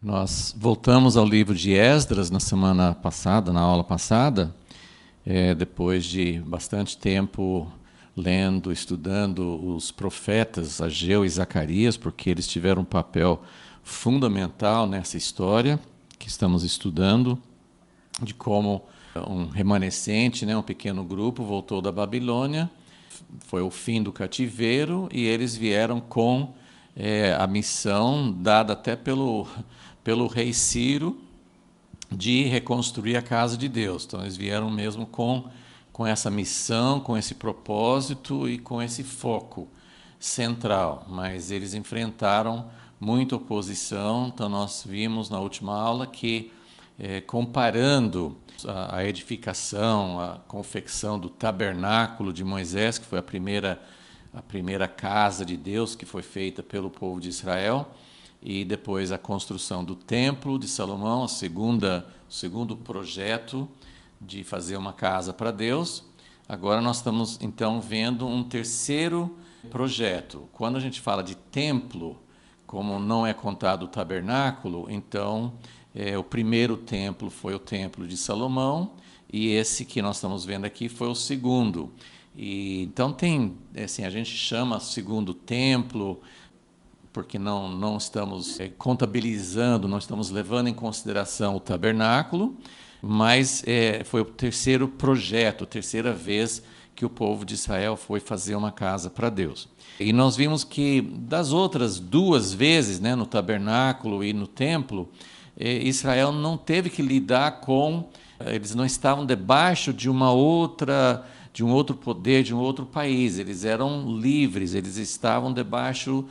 Nós voltamos ao livro de Esdras na semana passada, na aula passada, depois de bastante tempo lendo, estudando os profetas Ageu e Zacarias, porque eles tiveram um papel fundamental nessa história que estamos estudando, de como um remanescente, um pequeno grupo, voltou da Babilônia, foi o fim do cativeiro, e eles vieram com a missão dada até pelo rei Ciro de reconstruir a casa de Deus. Então eles vieram mesmo com essa missão, com esse propósito e com esse foco central, mas eles enfrentaram muita oposição. Então nós vimos na última aula que, comparando a edificação, a confecção do tabernáculo de Moisés, que foi a primeira casa de Deus que foi feita pelo povo de Israel, e depois a construção do templo de Salomão, o segundo projeto de fazer uma casa para Deus. Agora nós estamos então vendo um terceiro projeto. Quando a gente fala de templo, como não é contado o tabernáculo, então o primeiro templo foi o templo de Salomão, e esse que nós estamos vendo aqui foi o segundo. E então tem, assim, a gente chama segundo templo, porque não estamos contabilizando, não estamos levando em consideração o tabernáculo, mas foi o terceiro projeto, a terceira vez que o povo de Israel foi fazer uma casa para Deus. E nós vimos que das outras duas vezes, no tabernáculo e no templo, Israel não teve que lidar com, eles não estavam debaixo de um outro poder, de um outro país. Eles eram livres, eles estavam debaixo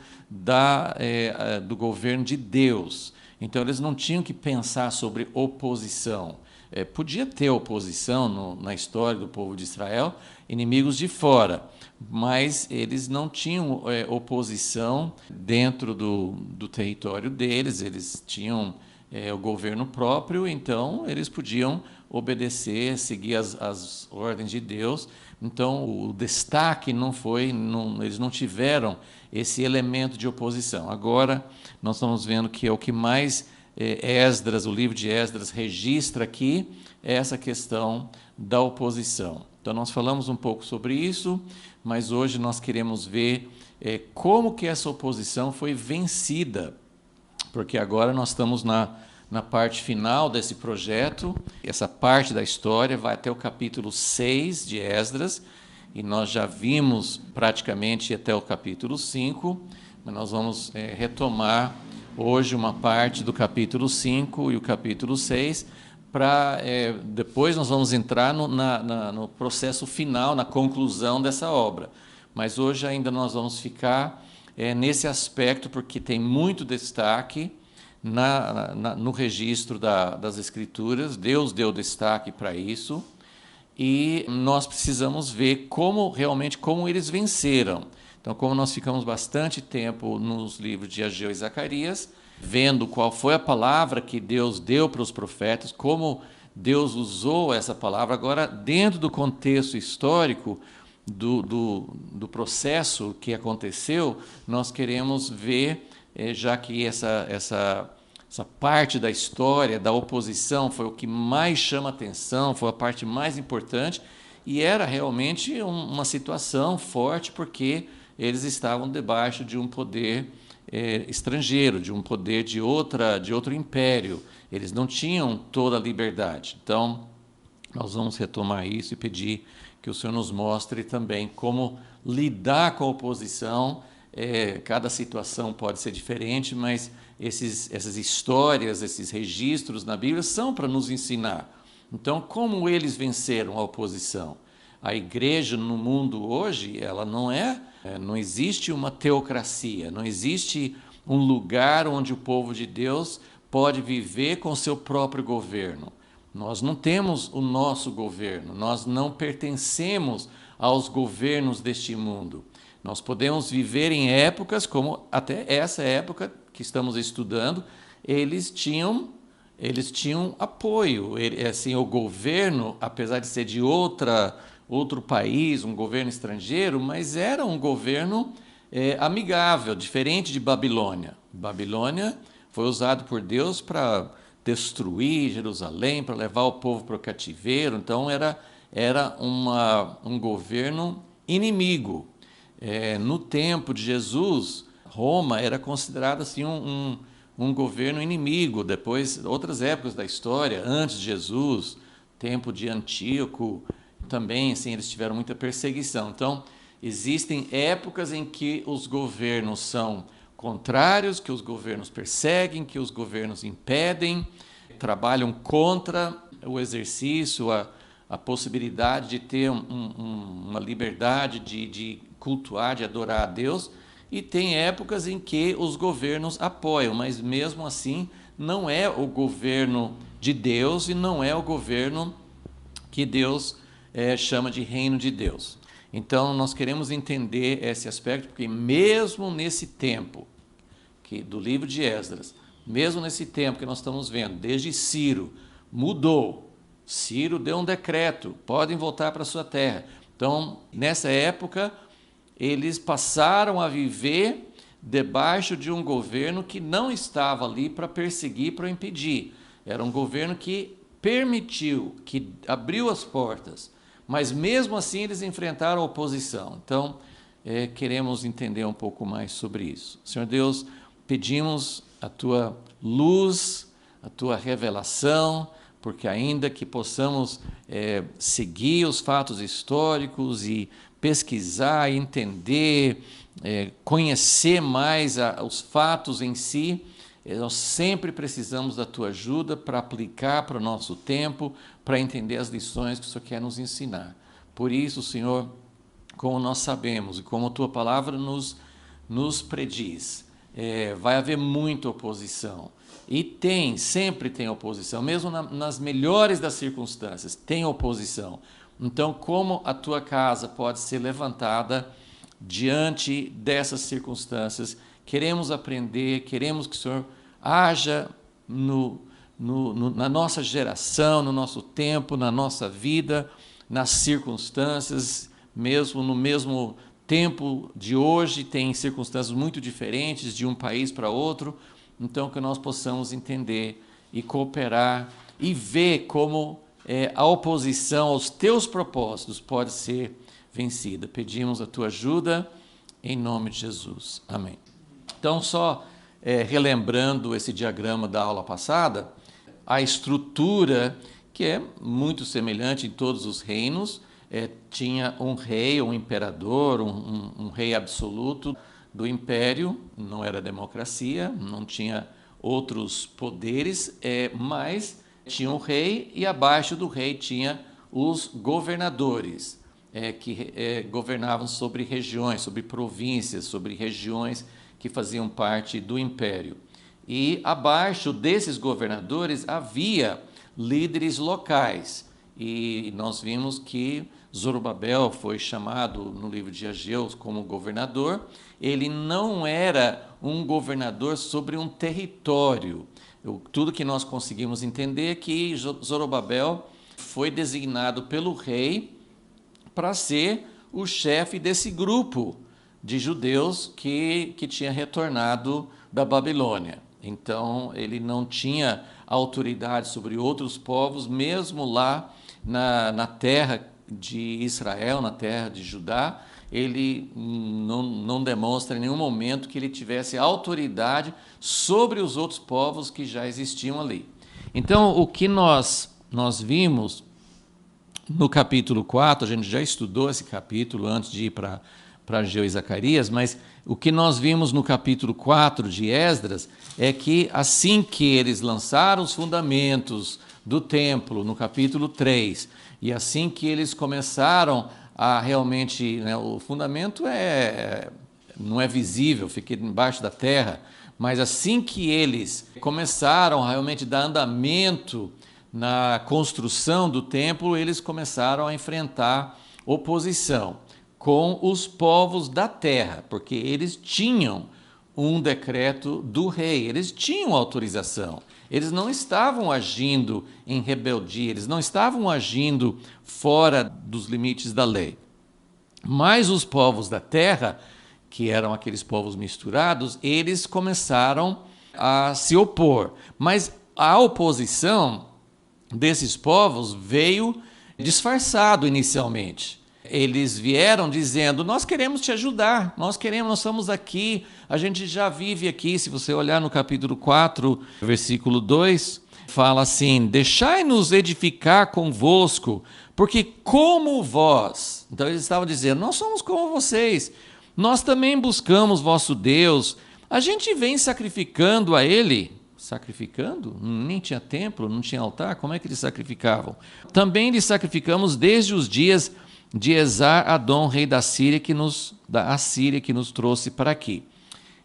do governo de Deus. Então eles não tinham que pensar sobre oposição. Podia ter oposição na história do povo de Israel, inimigos de fora, mas eles não tinham oposição dentro do território deles. Eles tinham o governo próprio, então eles podiam obedecer, seguir as ordens de Deus. Então o destaque eles não tiveram esse elemento de oposição. Agora nós estamos vendo que é o que mais Esdras, o livro de Esdras, registra aqui, é essa questão da oposição. Então nós falamos um pouco sobre isso, mas hoje nós queremos ver como que essa oposição foi vencida, porque agora nós estamos na parte final desse projeto. Essa parte da história vai até o capítulo 6 de Esdras, e nós já vimos praticamente até o capítulo 5, mas nós vamos retomar hoje uma parte do capítulo 5 e o capítulo 6, depois nós vamos entrar no processo final, na conclusão dessa obra. Mas hoje ainda nós vamos ficar nesse aspecto, porque tem muito destaque no registro das Escrituras. Deus deu destaque para isso, e nós precisamos ver como eles venceram. Então, como nós ficamos bastante tempo nos livros de Ageu e Zacarias, vendo qual foi a palavra que Deus deu para os profetas, como Deus usou essa palavra, agora dentro do contexto histórico do processo que aconteceu, nós queremos ver, já que essa parte da história, da oposição, foi o que mais chama atenção, foi a parte mais importante, e era realmente uma situação forte, porque eles estavam debaixo de um poder estrangeiro, de um poder de outro império. Eles não tinham toda a liberdade. Então, nós vamos retomar isso e pedir que o Senhor nos mostre também como lidar com a oposição. Cada situação pode ser diferente, mas essas histórias, esses registros na Bíblia são para nos ensinar. Então, como eles venceram a oposição? A igreja no mundo hoje, ela não existe uma teocracia, não existe um lugar onde o povo de Deus pode viver com seu próprio governo. Nós não temos o nosso governo, nós não pertencemos aos governos deste mundo. Nós podemos viver em épocas como até essa época que estamos estudando. Eles tinham apoio. O governo, apesar de ser de outro país, um governo estrangeiro, mas era um governo amigável, diferente de Babilônia. Babilônia Foi usado por Deus para destruir Jerusalém, para levar o povo para o cativeiro. Então era um governo inimigo. No tempo de Jesus, Roma era considerada assim um governo inimigo. Depois, outras épocas da história, antes de Jesus, tempo de Antíoco, também assim, eles tiveram muita perseguição. Então, existem épocas em que os governos são contrários, que os governos perseguem, que os governos impedem, trabalham contra o exercício, a possibilidade de ter uma liberdade de cultuar, de adorar a Deus. E tem épocas em que os governos apoiam, mas mesmo assim não é o governo de Deus e não é o governo que Deus chama de reino de Deus. Então nós queremos entender esse aspecto, porque mesmo nesse tempo do livro de Esdras, mesmo nesse tempo que nós estamos vendo, desde Ciro, mudou. Ciro deu um decreto, podem voltar para a sua terra. Então, nessa época, eles passaram a viver debaixo de um governo que não estava ali para perseguir, para impedir. Era um governo que permitiu, que abriu as portas, mas mesmo assim eles enfrentaram oposição. Então, queremos entender um pouco mais sobre isso. Senhor Deus, pedimos a Tua luz, a Tua revelação, porque ainda que possamos seguir os fatos históricos e pesquisar, entender, conhecer mais os fatos em si, nós sempre precisamos da Tua ajuda para aplicar para o nosso tempo, para entender as lições que o Senhor quer nos ensinar. Por isso, Senhor, como nós sabemos e como a Tua palavra nos prediz, vai haver muita oposição. E sempre tem oposição, mesmo nas melhores das circunstâncias, tem oposição. Então, como a Tua casa pode ser levantada diante dessas circunstâncias? Queremos aprender, queremos que o Senhor haja na nossa geração, no nosso tempo, na nossa vida, nas circunstâncias, mesmo no mesmo tempo de hoje, tem circunstâncias muito diferentes de um país para outro. Então, que nós possamos entender e cooperar e ver como a oposição aos Teus propósitos pode ser vencida. Pedimos a Tua ajuda em nome de Jesus. Amém. Então, só relembrando esse diagrama da aula passada, a estrutura, que é muito semelhante em todos os reinos, tinha um rei, um imperador, um rei absoluto do império, não era democracia, não tinha outros poderes, mas tinha um rei e abaixo do rei tinha os governadores, que governavam sobre regiões, sobre províncias, sobre regiões que faziam parte do império. E abaixo desses governadores havia líderes locais. E nós vimos que Zorobabel foi chamado no livro de Ageu como governador. Ele não era um governador sobre um território. Tudo que nós conseguimos entender é que Zorobabel foi designado pelo rei para ser o chefe desse grupo de judeus que tinha retornado da Babilônia. Então, ele não tinha autoridade sobre outros povos, mesmo lá na terra de Israel, na terra de Judá, ele não demonstra em nenhum momento que ele tivesse autoridade sobre os outros povos que já existiam ali. Então, o que nós vimos no capítulo 4, a gente já estudou esse capítulo antes de ir para Ageu e Zacarias, mas o que nós vimos no capítulo 4 de Esdras é que assim que eles lançaram os fundamentos do templo, no capítulo 3, e assim que eles começaram a realmente, o fundamento não é visível, fica embaixo da terra, mas assim que eles começaram a realmente dar andamento na construção do templo, eles começaram a enfrentar oposição com os povos da terra, porque eles tinham um decreto do rei, eles tinham autorização, eles não estavam agindo em rebeldia, eles não estavam agindo fora dos limites da lei. Mas os povos da terra, que eram aqueles povos misturados, eles começaram a se opor. Mas a oposição desses povos veio disfarçado inicialmente. Eles vieram dizendo: nós queremos te ajudar, nós estamos aqui, a gente já vive aqui. Se você olhar no capítulo 4, versículo 2, fala assim: deixai-nos edificar convosco, porque como vós... Então eles estavam dizendo: nós somos como vocês, nós também buscamos vosso Deus, a gente vem sacrificando a Ele. Sacrificando? Nem tinha templo, não tinha altar, como é que eles sacrificavam? Também lhes sacrificamos desde os dias de Esar-Adom, rei da Assíria, que nos trouxe para aqui.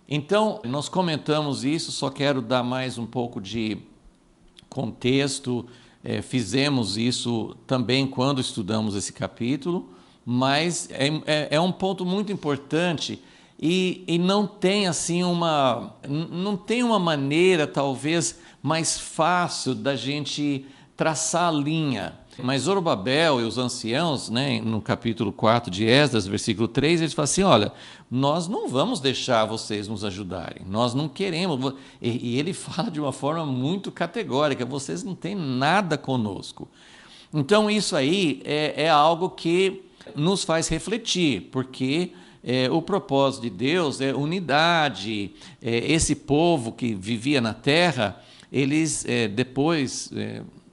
Então, nós comentamos isso, só quero dar mais um pouco de contexto. Fizemos isso também quando estudamos esse capítulo, mas é um ponto muito importante e não tem assim não tem uma maneira talvez mais fácil da gente traçar a linha. Mas Zorobabel e os anciãos, né, no capítulo 4 de Esdras, versículo 3, eles falam assim: olha, nós não vamos deixar vocês nos ajudarem, nós não queremos. E ele fala de uma forma muito categórica: vocês não têm nada conosco. Então isso aí é algo que nos faz refletir, porque o propósito de Deus é unidade. Esse povo que vivia na terra, eles depois...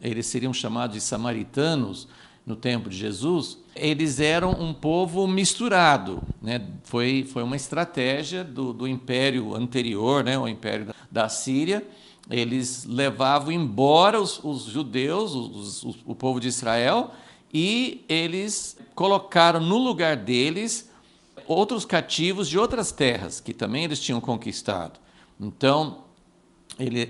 eles seriam chamados de samaritanos no tempo de Jesus. Eles eram um povo misturado, né? Foi uma estratégia do império anterior, né? O império da Síria. Eles levavam embora os judeus, o povo de Israel, e eles colocaram no lugar deles outros cativos de outras terras, que também eles tinham conquistado. Então,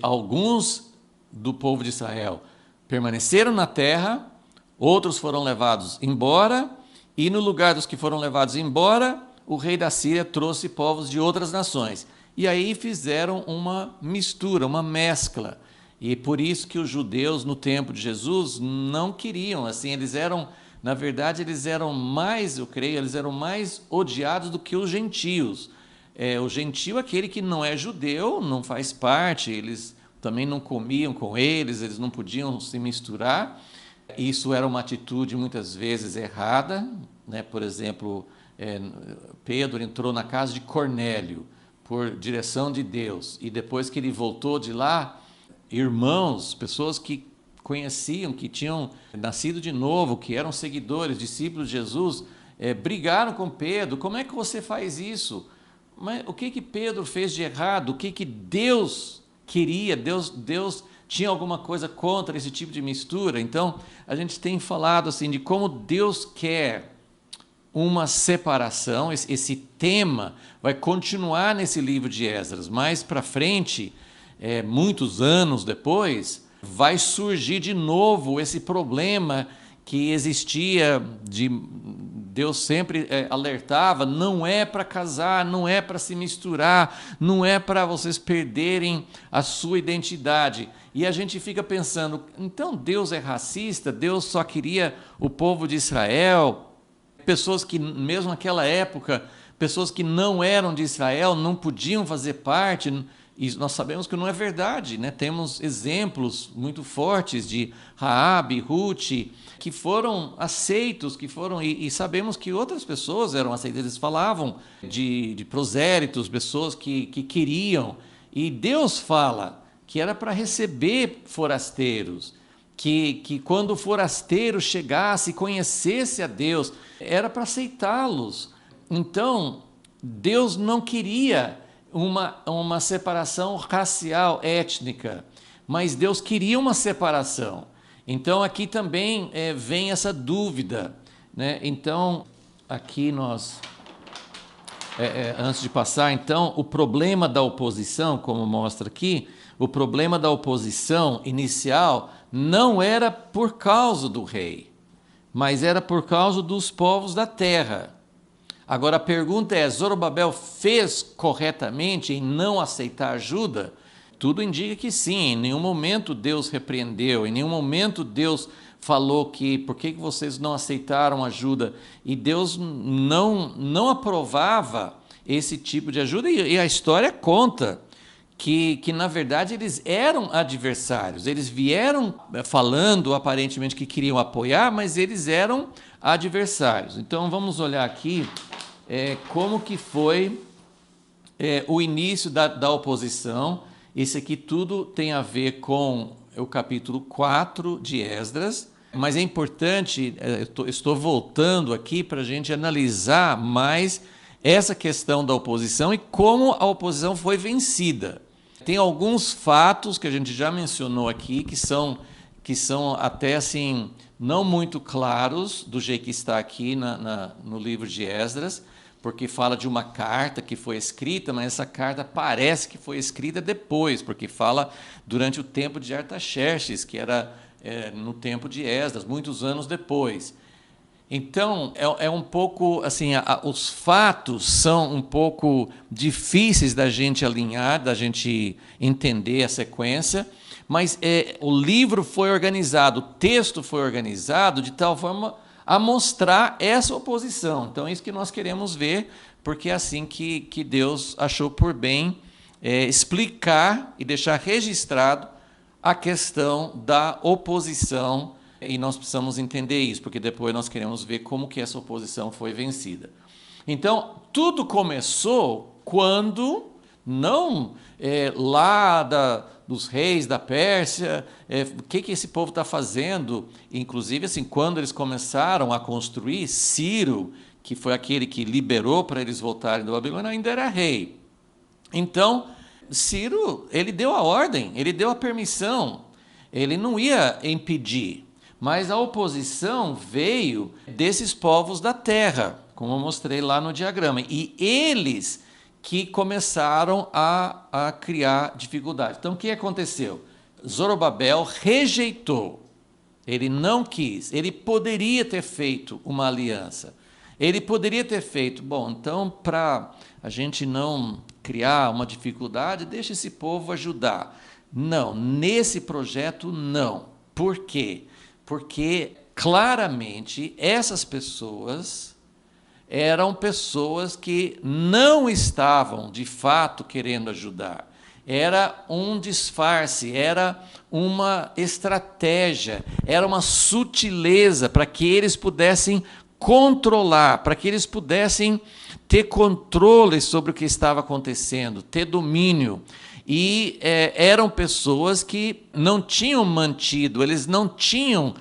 alguns do povo de Israel permaneceram na terra, outros foram levados embora, e no lugar dos que foram levados embora, o rei da Síria trouxe povos de outras nações. E aí fizeram uma mistura, uma mescla. E por isso que os judeus no tempo de Jesus não queriam, assim, na verdade, eles eram mais, eu creio, eles eram mais odiados do que os gentios. O gentio é aquele que não é judeu, não faz parte, eles também não comiam com eles não podiam se misturar. Isso era uma atitude muitas vezes errada, né? Por exemplo, Pedro entrou na casa de Cornélio por direção de Deus, e depois que ele voltou de lá, irmãos, pessoas que conheciam, que tinham nascido de novo, que eram seguidores, discípulos de Jesus, brigaram com Pedro: como é que você faz isso? Mas o que Pedro fez de errado? O que Deus queria? Deus tinha alguma coisa contra esse tipo de mistura? Então, a gente tem falado assim de como Deus quer uma separação. Esse tema vai continuar nesse livro de Esdras. Mais para frente, muitos anos depois, vai surgir de novo esse problema que existia, Deus sempre alertava: não é para casar, não é para se misturar, não é para vocês perderem a sua identidade. E a gente fica pensando: então Deus é racista? Deus só queria o povo de Israel? Pessoas que, mesmo naquela época, pessoas que não eram de Israel não podiam fazer parte. E nós sabemos que não é verdade, né? Temos exemplos muito fortes de Raabe, Ruth, que foram aceitos, e sabemos que outras pessoas eram aceitas. Eles falavam de prosélitos, pessoas que queriam. E Deus fala que era para receber forasteiros, que quando o forasteiro chegasse e conhecesse a Deus, era para aceitá-los. Então, Deus não queria uma separação racial, étnica, mas Deus queria uma separação. Então aqui também vem essa dúvida, né? Então aqui nós, antes de passar, então, o problema da oposição, como mostra aqui, o problema da oposição inicial não era por causa do rei, mas era por causa dos povos da terra. Agora a pergunta é: Zorobabel fez corretamente em não aceitar ajuda? Tudo indica que sim. Em nenhum momento Deus repreendeu, em nenhum momento Deus falou que por que vocês não aceitaram ajuda. E Deus não aprovava esse tipo de ajuda. E a história conta que na verdade eles eram adversários. Eles vieram falando aparentemente que queriam apoiar, mas eles eram adversários. Então vamos olhar aqui como que foi o início da oposição. Esse aqui tudo tem a ver com o capítulo 4 de Esdras, mas é importante, estou voltando aqui para a gente analisar mais essa questão da oposição e como a oposição foi vencida. Tem alguns fatos que a gente já mencionou aqui que são até assim não muito claros do jeito que está aqui no livro de Esdras, porque fala de uma carta que foi escrita, mas essa carta parece que foi escrita depois, porque fala durante o tempo de Artaxerxes, que era no tempo de Esdras, muitos anos depois. Então, é um pouco, assim, os fatos são um pouco difíceis da gente alinhar, da gente entender a sequência, mas o livro foi organizado, o texto foi organizado de tal forma a mostrar essa oposição. Então, é isso que nós queremos ver, porque é assim que Deus achou por bem explicar e deixar registrado a questão da oposição. E nós precisamos entender isso, porque depois nós queremos ver como que essa oposição foi vencida. Então, tudo começou quando, não lá dos reis da Pérsia, o que esse povo está fazendo? Inclusive, assim, quando eles começaram a construir, Ciro, que foi aquele que liberou para eles voltarem da Babilônia, ainda era rei. Então, Ciro, ele deu a ordem, ele deu a permissão, ele não ia impedir. Mas a oposição veio desses povos da terra, como eu mostrei lá no diagrama. E eles que começaram a criar dificuldades. Então, o que aconteceu? Zorobabel rejeitou. Ele não quis. Ele poderia ter feito uma aliança. Ele poderia ter feito, bom, então, para a gente não criar uma dificuldade, deixa esse povo ajudar. Não, nesse projeto, não. Por quê? Porque, claramente, essas pessoas eram pessoas que não estavam, de fato, querendo ajudar. Era um disfarce, era uma estratégia, era uma sutileza para que eles pudessem controlar, para que eles pudessem ter controle sobre o que estava acontecendo, ter domínio. E eram pessoas que não tinham mantido, eles não tinham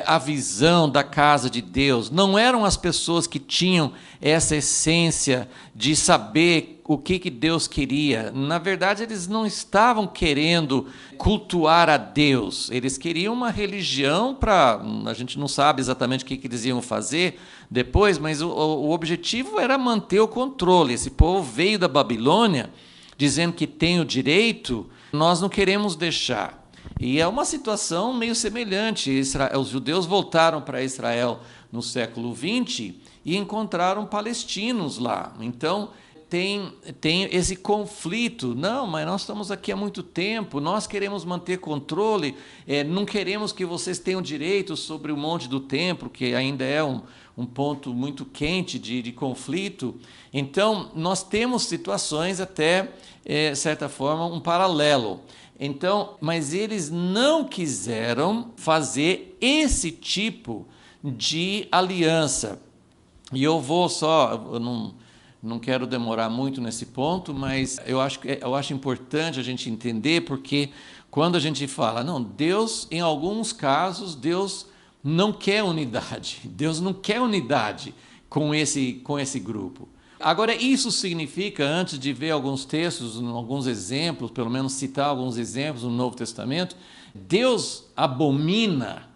a visão da casa de Deus, não eram as pessoas que tinham essa essência de saber o que Deus queria. Na verdade, eles não estavam querendo cultuar a Deus, eles queriam uma religião para... A gente não sabe exatamente o que eles iam fazer depois, mas o objetivo era manter o controle. Esse povo veio da Babilônia dizendo que tem o direito, nós não queremos deixar. E é uma situação meio semelhante. Os judeus voltaram para Israel no século XX e encontraram palestinos lá. Então, tem esse conflito. Não, mas nós estamos aqui há muito tempo, nós queremos manter controle, não queremos que vocês tenham direito sobre o monte do templo, que ainda é um ponto muito quente de conflito. Então, nós temos situações até, certa forma, um paralelo. Então, mas eles não quiseram fazer esse tipo de aliança. E eu não quero demorar muito nesse ponto, mas eu acho importante a gente entender, porque quando a gente fala, não, Deus, em alguns casos, Deus não quer unidade. Deus não quer unidade com esse grupo. Agora, isso significa, antes de ver alguns textos, alguns exemplos, pelo menos citar alguns exemplos no Novo Testamento, Deus abomina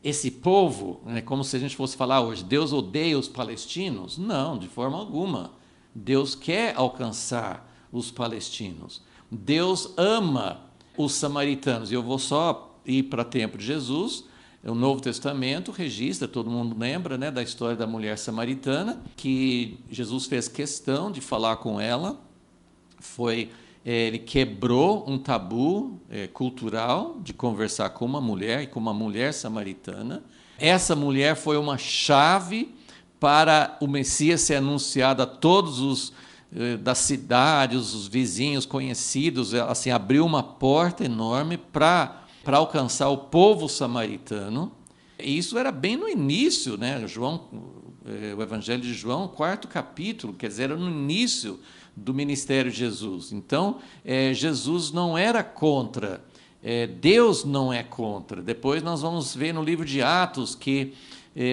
esse povo, como se a gente fosse falar hoje, Deus odeia os palestinos? Não, de forma alguma. Deus quer alcançar os palestinos. Deus ama os samaritanos. E eu vou só ir para o tempo de Jesus. O Novo Testamento registra, todo mundo lembra, da história da mulher samaritana, que Jesus fez questão de falar com ela. Ele quebrou um tabu cultural de conversar com uma mulher, e com uma mulher samaritana. Essa mulher foi uma chave para o Messias ser anunciado a todos da cidade, os vizinhos conhecidos, assim, abriu uma porta enorme para alcançar o povo samaritano. E isso era bem no início, né? O Evangelho de João, 4º capítulo, quer dizer, era no início do ministério de Jesus. Então, Jesus não era contra, Deus não é contra. Depois nós vamos ver no livro de Atos que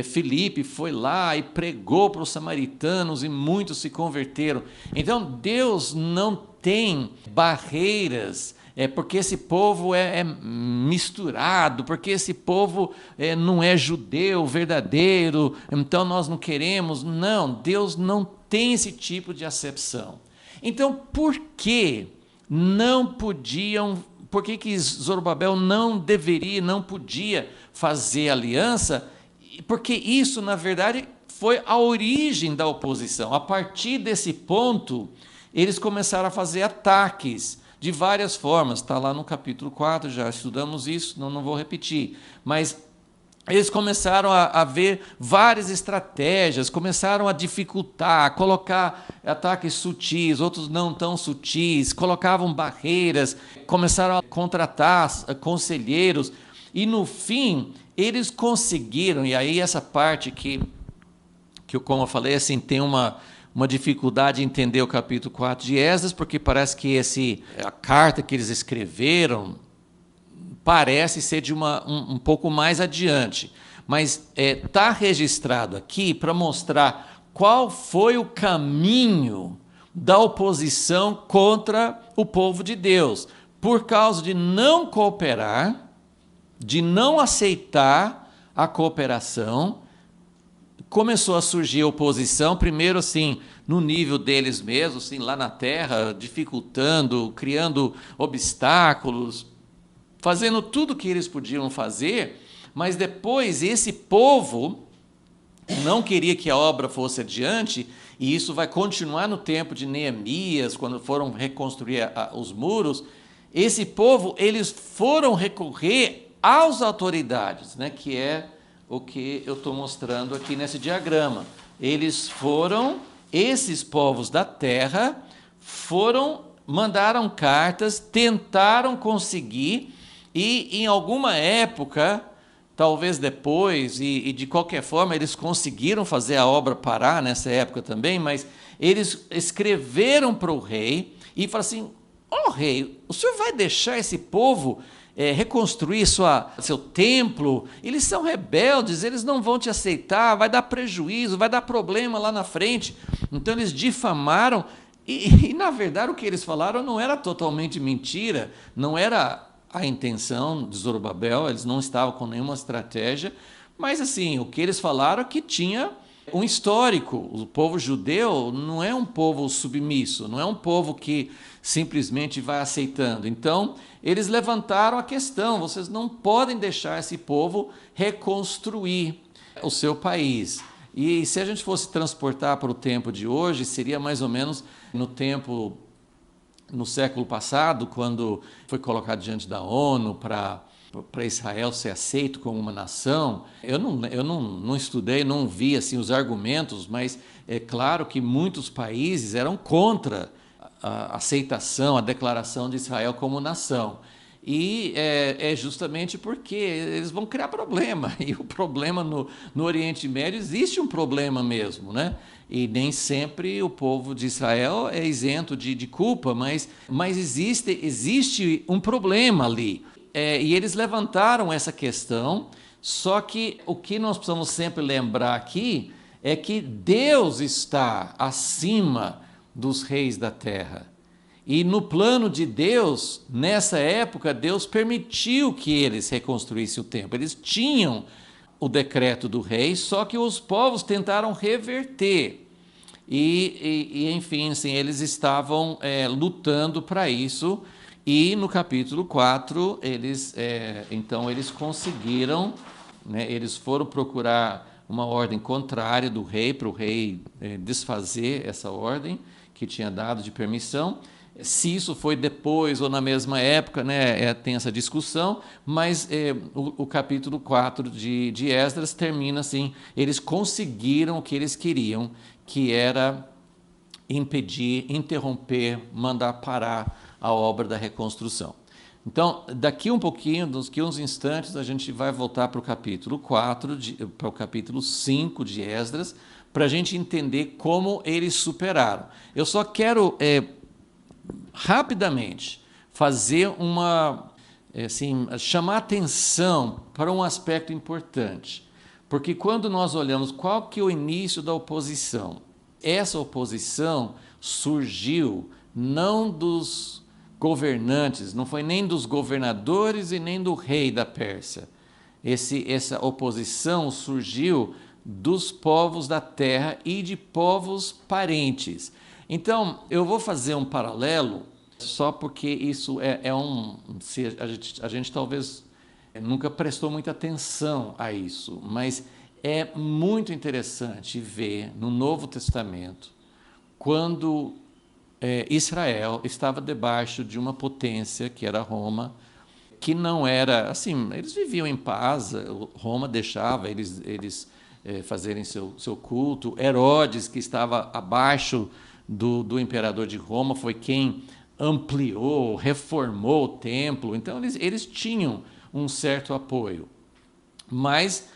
Filipe foi lá e pregou para os samaritanos e muitos se converteram. Então, Deus não tem barreiras, porque esse povo é misturado, porque esse povo não é judeu verdadeiro, então nós não queremos. Não, Deus não tem esse tipo de acepção. Então, por que não podiam, por que Zorobabel não podia fazer aliança? Porque isso, na verdade, foi a origem da oposição. A partir desse ponto, eles começaram a fazer ataques de várias formas. Está lá no capítulo 4, já estudamos isso, não vou repetir. Mas eles começaram a ver várias estratégias, começaram a dificultar, a colocar ataques sutis, outros não tão sutis, colocavam barreiras, começaram a contratar conselheiros, e no fim eles conseguiram, e aí essa parte que como eu falei, assim, tem uma dificuldade em entender o capítulo 4 de Esdras, porque parece que a carta que eles escreveram parece ser de um pouco mais adiante, mas está registrado aqui para mostrar qual foi o caminho da oposição contra o povo de Deus, por causa de não cooperar, de não aceitar a cooperação. Começou a surgir oposição, primeiro assim, no nível deles mesmos, assim, lá na terra, dificultando, criando obstáculos, fazendo tudo o que eles podiam fazer, mas depois esse povo não queria que a obra fosse adiante, e isso vai continuar no tempo de Neemias, quando foram reconstruir os muros. Esse povo, eles foram recorrer às autoridades, né, que é o que eu estou mostrando aqui nesse diagrama. Esses povos da terra mandaram cartas, tentaram conseguir, e em alguma época, talvez depois, e de qualquer forma, eles conseguiram fazer a obra parar nessa época também, mas eles escreveram para o rei e falaram assim: ó rei, o senhor vai deixar esse povo reconstruir seu templo? Eles são rebeldes, eles não vão te aceitar, vai dar prejuízo, vai dar problema lá na frente. Então eles difamaram, e na verdade o que eles falaram não era totalmente mentira, não era a intenção de Zorobabel, eles não estavam com nenhuma estratégia, mas assim, o que eles falaram é que tinha um histórico. O povo judeu não é um povo submisso, não é um povo que simplesmente vai aceitando. Então, eles levantaram a questão: vocês não podem deixar esse povo reconstruir o seu país. E se a gente fosse transportar para o tempo de hoje, seria mais ou menos no século passado, quando foi colocado diante da ONU para Israel ser aceito como uma nação. Eu não estudei, não vi assim, os argumentos, mas é claro que muitos países eram contra a aceitação, a declaração de Israel como nação. E é justamente porque eles vão criar problema. E o problema no Oriente Médio, existe um problema mesmo, né? E nem sempre o povo de Israel é isento de culpa, mas existe um problema ali. E eles levantaram essa questão, só que o que nós precisamos sempre lembrar aqui é que Deus está acima dos reis da terra. E no plano de Deus, nessa época, Deus permitiu que eles reconstruíssem o templo. Eles tinham o decreto do rei, só que os povos tentaram reverter. Enfim, assim, eles estavam lutando para isso. E no capítulo 4, então eles conseguiram, né, eles foram procurar uma ordem contrária do rei, para o rei desfazer essa ordem que tinha dado de permissão. Se isso foi depois ou na mesma época, né, tem essa discussão, mas o capítulo 4 de Esdras termina assim: eles conseguiram o que eles queriam, que era impedir, interromper, mandar parar a obra da reconstrução. Então, daqui um pouquinho, daqui uns instantes, a gente vai voltar para o capítulo 4, para o capítulo 5 de Esdras, para a gente entender como eles superaram. Eu só quero, rapidamente, fazer chamar atenção para um aspecto importante. Porque quando nós olhamos qual que é o início da oposição, essa oposição surgiu não dos governantes, não foi nem dos governadores e nem do rei da Pérsia. Essa oposição surgiu dos povos da terra e de povos parentes. Então, eu vou fazer um paralelo, só porque isso a gente talvez nunca prestou muita atenção a isso, mas é muito interessante ver no Novo Testamento, quando Israel estava debaixo de uma potência, que era Roma, que não era, assim, eles viviam em paz, Roma deixava eles fazerem seu culto. Herodes, que estava abaixo do imperador de Roma, foi quem ampliou, reformou o templo, então eles tinham um certo apoio. Mas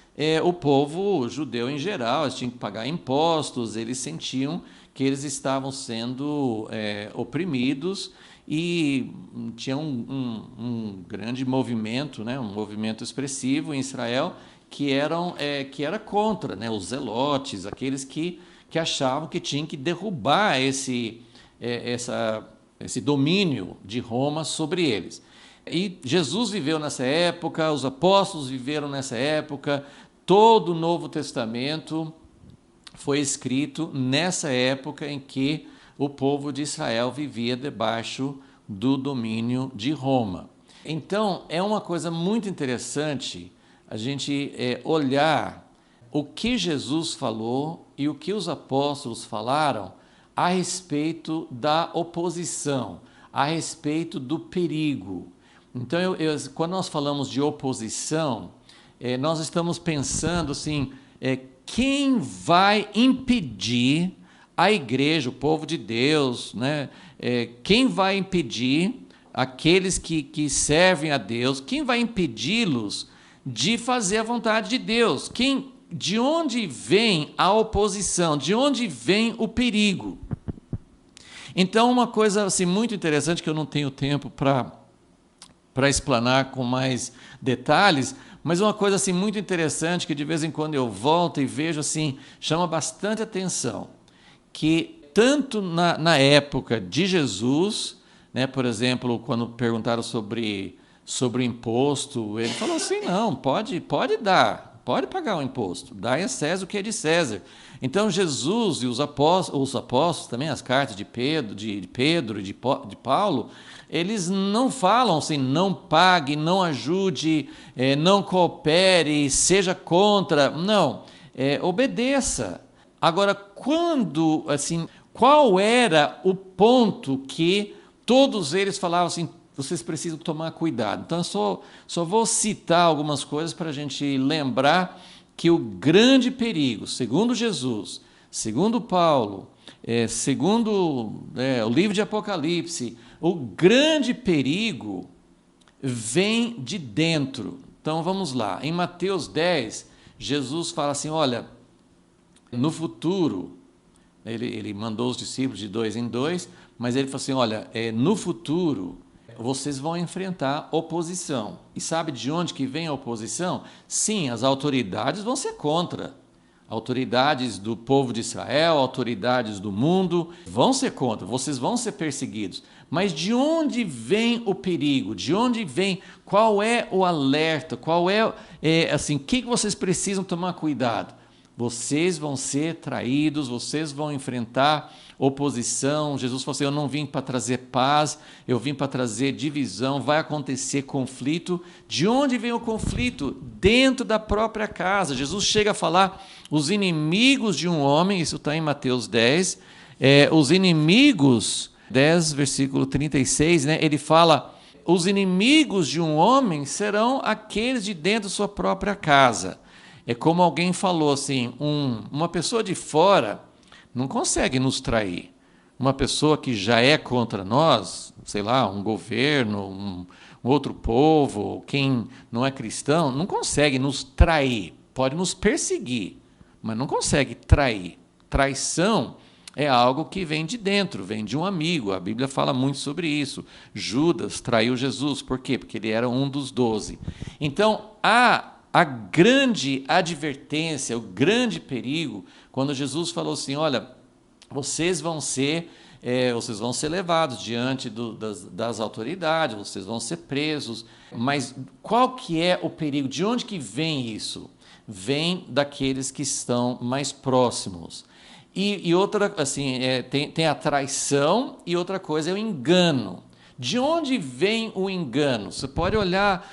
o povo judeu em geral, eles tinham que pagar impostos, eles sentiam que eles estavam sendo oprimidos, e tinha um grande movimento, né, um movimento expressivo em Israel que era contra, né, os zelotes, aqueles que achavam que tinham que derrubar esse domínio de Roma sobre eles. E Jesus viveu nessa época, os apóstolos viveram nessa época, todo o Novo Testamento foi escrito nessa época em que o povo de Israel vivia debaixo do domínio de Roma. Então, é uma coisa muito interessante a gente olhar o que Jesus falou e o que os apóstolos falaram a respeito da oposição, a respeito do perigo. Então, quando nós falamos de oposição, nós estamos pensando assim, quem vai impedir a igreja, o povo de Deus, né? Quem vai impedir aqueles que servem a Deus, quem vai impedi-los de fazer a vontade de Deus? De onde vem a oposição? De onde vem o perigo? Então, uma coisa assim, muito interessante, que eu não tenho tempo para explanar com mais detalhes, mas uma coisa assim, muito interessante, que de vez em quando eu volto e vejo, assim, chama bastante atenção, que tanto na época de Jesus, né, por exemplo, quando perguntaram sobre o imposto, ele falou assim, não, pode dar, pode pagar o imposto, dai a César o que é de César. Então Jesus e os apóstolos também, as cartas de Pedro e de Paulo, eles não falam assim, não pague, não ajude, não coopere, seja contra, não, obedeça. Agora, qual era o ponto que todos eles falavam assim, vocês precisam tomar cuidado? Então, eu só vou citar algumas coisas para a gente lembrar que o grande perigo, segundo Jesus, segundo Paulo, segundo o livro de Apocalipse, o grande perigo vem de dentro. Então, vamos lá. Em Mateus 10, Jesus fala assim, olha, no futuro, ele mandou os discípulos de 2 em 2, mas ele falou assim, olha, no futuro vocês vão enfrentar oposição. E sabe de onde que vem a oposição? Sim, as autoridades vão ser contra. Autoridades do povo de Israel, autoridades do mundo vão ser contra, vocês vão ser perseguidos. Mas de onde vem o perigo? De onde vem? Qual é o alerta? O que vocês precisam tomar cuidado? Vocês vão ser traídos, vocês vão enfrentar oposição. Jesus falou assim, eu não vim para trazer paz, eu vim para trazer divisão, vai acontecer conflito. De onde vem o conflito? Dentro da própria casa. Jesus chega a falar, os inimigos de um homem, isso está em Mateus 10, os inimigos, 10, versículo 36, né, ele fala, os inimigos de um homem serão aqueles de dentro da sua própria casa. É como alguém falou assim, uma pessoa de fora não consegue nos trair, uma pessoa que já é contra nós, sei lá, um governo, um outro povo, quem não é cristão, não consegue nos trair, pode nos perseguir, mas não consegue trair. Traição é algo que vem de dentro, vem de um amigo. A Bíblia fala muito sobre isso. Judas traiu Jesus. Por quê? Porque ele era um dos 12. Então, a grande advertência, o grande perigo, quando Jesus falou assim, olha, vocês vão ser levados diante das autoridades, vocês vão ser presos. Mas qual que é o perigo? De onde que vem isso? Vem daqueles que estão mais próximos. E outra, assim, tem a traição e outra coisa é o engano. De onde vem o engano? Você pode olhar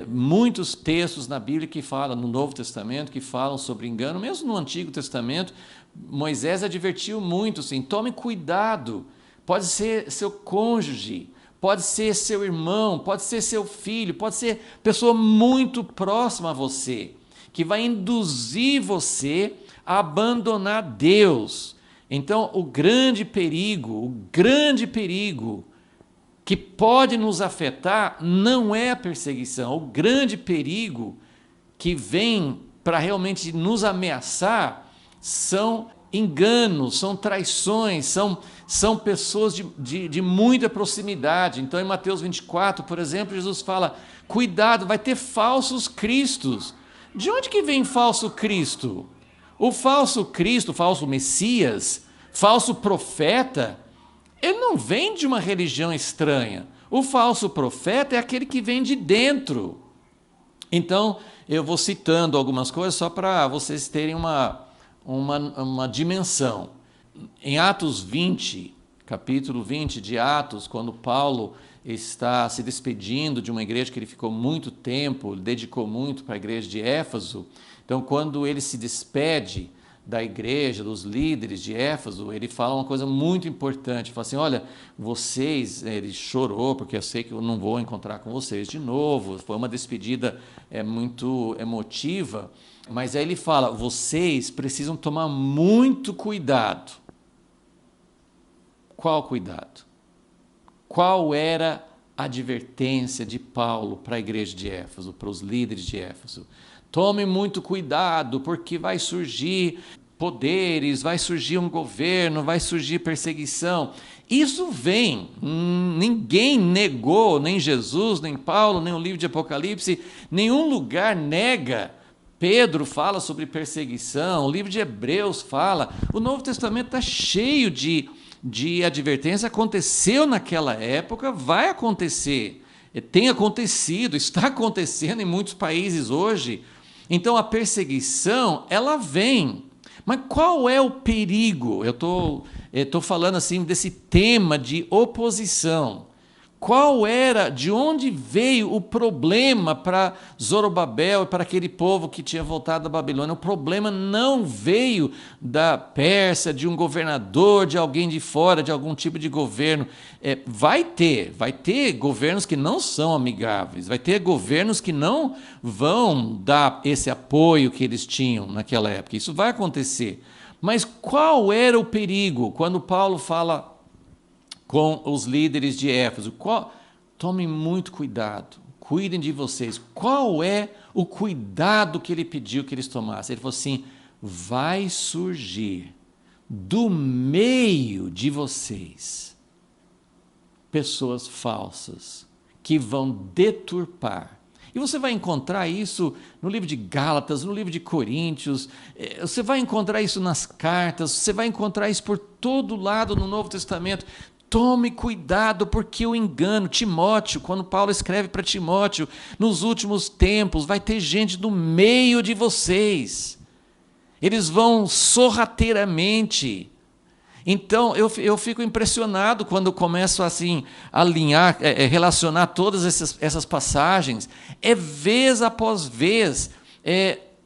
muitos textos na Bíblia que falam, no Novo Testamento, que falam sobre engano. Mesmo no Antigo Testamento, Moisés advertiu muito, assim, tome cuidado. Pode ser seu cônjuge, pode ser seu irmão, pode ser seu filho, pode ser pessoa muito próxima a você, que vai induzir você a abandonar Deus. Então, o grande perigo que pode nos afetar não é a perseguição. O grande perigo que vem para realmente nos ameaçar são enganos, são traições, são pessoas de muita proximidade. Então, em Mateus 24, por exemplo, Jesus fala, cuidado, vai ter falsos cristos. De onde que vem falso Cristo? O falso Cristo, o falso Messias, falso profeta, ele não vem de uma religião estranha. O falso profeta é aquele que vem de dentro. Então, eu vou citando algumas coisas só para vocês terem uma dimensão. Em Atos 20, capítulo 20 de Atos, quando Paulo está se despedindo de uma igreja que ele ficou muito tempo, dedicou muito para a igreja de Éfeso. Então, quando ele se despede da igreja, dos líderes de Éfeso, ele fala uma coisa muito importante, ele fala assim, olha, vocês, ele chorou, porque eu sei que eu não vou encontrar com vocês de novo, foi uma despedida muito emotiva, mas aí ele fala, vocês precisam tomar muito cuidado. Qual cuidado? Qual era a advertência de Paulo para a igreja de Éfeso, para os líderes de Éfeso? Tome muito cuidado, porque vai surgir poderes, vai surgir um governo, vai surgir perseguição. Isso vem, ninguém negou, nem Jesus, nem Paulo, nem o livro de Apocalipse, nenhum lugar nega. Pedro fala sobre perseguição, o livro de Hebreus fala, o Novo Testamento está cheio de advertência, aconteceu naquela época, vai acontecer, tem acontecido, está acontecendo em muitos países hoje. Então a perseguição, ela vem. Mas qual é o perigo? Eu estou falando assim desse tema de oposição. De onde veio o problema para Zorobabel e para aquele povo que tinha voltado da Babilônia? O problema não veio da Pérsia, de um governador, de alguém de fora, de algum tipo de governo. Vai ter governos que não são amigáveis, vai ter governos que não vão dar esse apoio que eles tinham naquela época. Isso vai acontecer. Mas qual era o perigo quando Paulo fala com os líderes de Éfeso? Tomem muito cuidado, cuidem de vocês. Qual é o cuidado que ele pediu que eles tomassem? Ele falou assim, vai surgir do meio de vocês pessoas falsas que vão deturpar. E você vai encontrar isso no livro de Gálatas, no livro de Coríntios, você vai encontrar isso nas cartas, você vai encontrar isso por todo lado no Novo Testamento. Tome cuidado, porque o engano, Timóteo, quando Paulo escreve para Timóteo, nos últimos tempos vai ter gente do meio de vocês, eles vão sorrateiramente. Então eu fico impressionado quando começo assim a alinhar, relacionar todas essas passagens, vez após vez,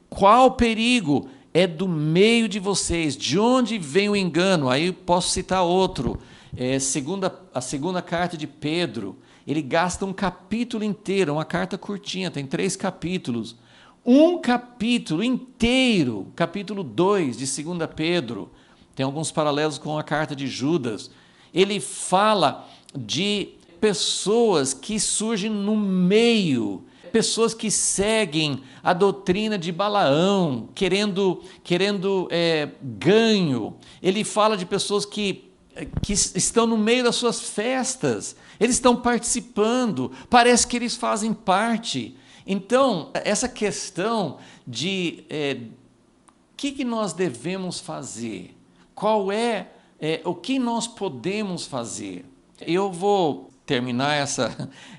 qual o perigo? É do meio de vocês. De onde vem o engano? Aí eu posso citar outro. A segunda carta de Pedro, ele gasta um capítulo inteiro, uma carta curtinha, tem 3 capítulos, um capítulo inteiro, capítulo 2 de 2 Pedro, tem alguns paralelos com a carta de Judas, ele fala de pessoas que surgem no meio, pessoas que seguem a doutrina de Balaão, querendo ganho. Ele fala de pessoas que estão no meio das suas festas, eles estão participando, parece que eles fazem parte. Então, essa questão de que nós devemos fazer, o que nós podemos fazer. Eu vou terminar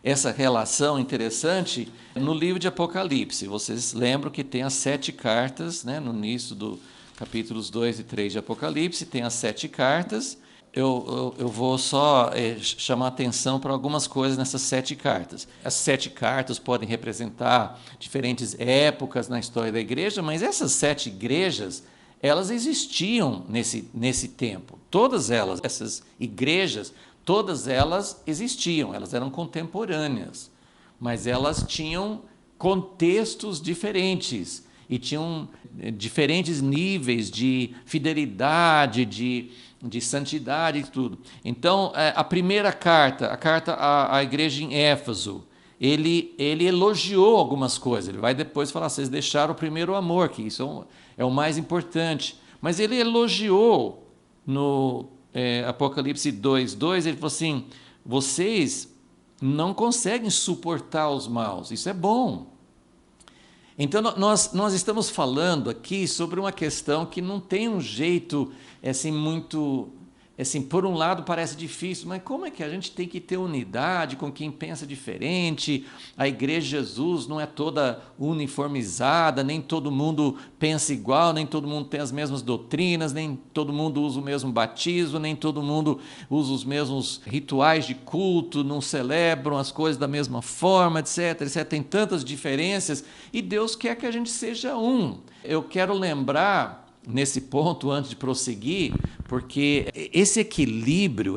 essa relação interessante no livro de Apocalipse. Vocês lembram que tem as 7 cartas, né, no início do capítulos 2 e 3 de Apocalipse, tem as 7 cartas. Eu vou só chamar atenção para algumas coisas nessas 7 cartas. As 7 cartas podem representar diferentes épocas na história da igreja, mas essas 7 igrejas, elas existiam nesse tempo. Todas elas, essas igrejas, todas elas existiam, elas eram contemporâneas, mas elas tinham contextos diferentes e tinham diferentes níveis de fidelidade, de santidade e tudo. Então, a primeira carta, a carta à igreja em Éfeso, ele elogiou algumas coisas. Ele vai depois falar, vocês deixaram o primeiro amor, que isso é o mais importante. Mas ele elogiou no Apocalipse 2:2, ele falou assim, vocês não conseguem suportar os maus, isso é bom. Então, nós estamos falando aqui sobre uma questão que não tem um jeito assim, muito... Assim, por um lado parece difícil, mas como é que a gente tem que ter unidade com quem pensa diferente? A igreja de Jesus não é toda uniformizada, nem todo mundo pensa igual, nem todo mundo tem as mesmas doutrinas, nem todo mundo usa o mesmo batismo, nem todo mundo usa os mesmos rituais de culto, não celebram as coisas da mesma forma, etc, etc. Tem tantas diferenças e Deus quer que a gente seja um. Eu quero lembrar nesse ponto, antes de prosseguir, porque esse equilíbrio,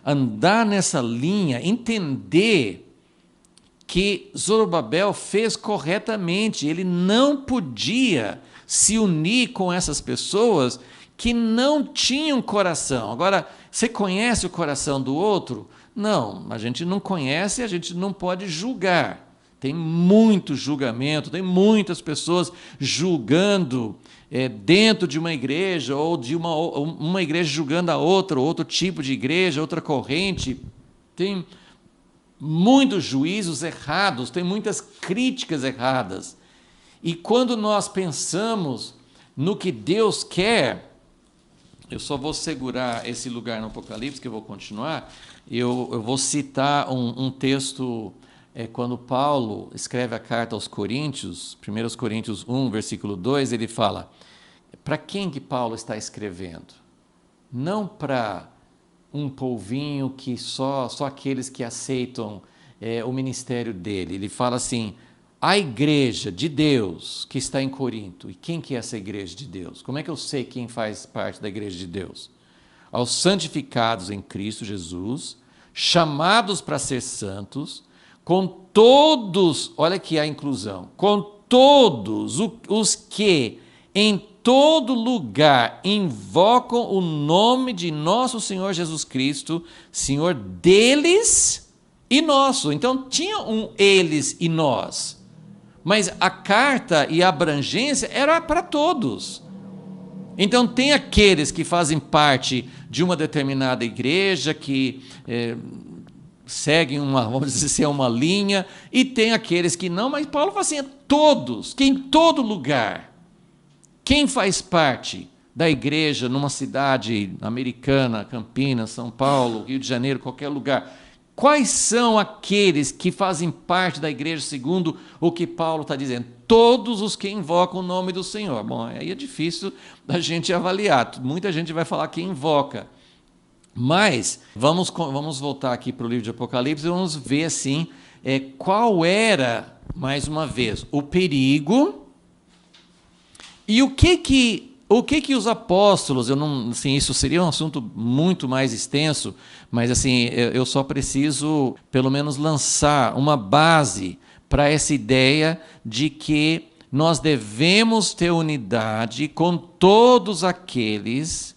andar nessa linha, entender que Zorobabel fez corretamente, ele não podia se unir com essas pessoas que não tinham coração. Agora, você conhece o coração do outro? Não, a gente não conhece, a gente não pode julgar. Tem muito julgamento, tem muitas pessoas julgando dentro de uma igreja, ou de uma igreja julgando a outra, outro tipo de igreja, outra corrente. Tem muitos juízos errados, tem muitas críticas erradas. E quando nós pensamos no que Deus quer, eu só vou segurar esse lugar no Apocalipse, que eu vou continuar, eu vou citar um texto... quando Paulo escreve a carta aos Coríntios, 1 Coríntios 1, versículo 2, ele fala, para quem que Paulo está escrevendo? Não para um polvinho que só aqueles que aceitam o ministério dele. Ele fala assim, a igreja de Deus que está em Corinto. E quem que é essa igreja de Deus? Como é que eu sei quem faz parte da igreja de Deus? Aos santificados em Cristo Jesus, chamados para ser santos, com todos, olha aqui a inclusão, com todos os que em todo lugar invocam o nome de nosso Senhor Jesus Cristo, Senhor deles e nosso. Então tinha um eles e nós, mas a carta e a abrangência era para todos. Então tem aqueles que fazem parte de uma determinada igreja, que... seguem vamos dizer assim, uma linha, e tem aqueles que não, mas Paulo fala assim, todos, que em todo lugar, quem faz parte da igreja numa cidade americana, Campinas, São Paulo, Rio de Janeiro, qualquer lugar, quais são aqueles que fazem parte da igreja segundo o que Paulo está dizendo? Todos os que invocam o nome do Senhor. Bom, aí é difícil da gente avaliar, muita gente vai falar que invoca. Mas vamos voltar aqui para o livro de Apocalipse e vamos ver assim, qual era, mais uma vez, o perigo e o que os apóstolos, assim, isso seria um assunto muito mais extenso, mas assim, eu só preciso pelo menos lançar uma base para essa ideia de que nós devemos ter unidade com todos aqueles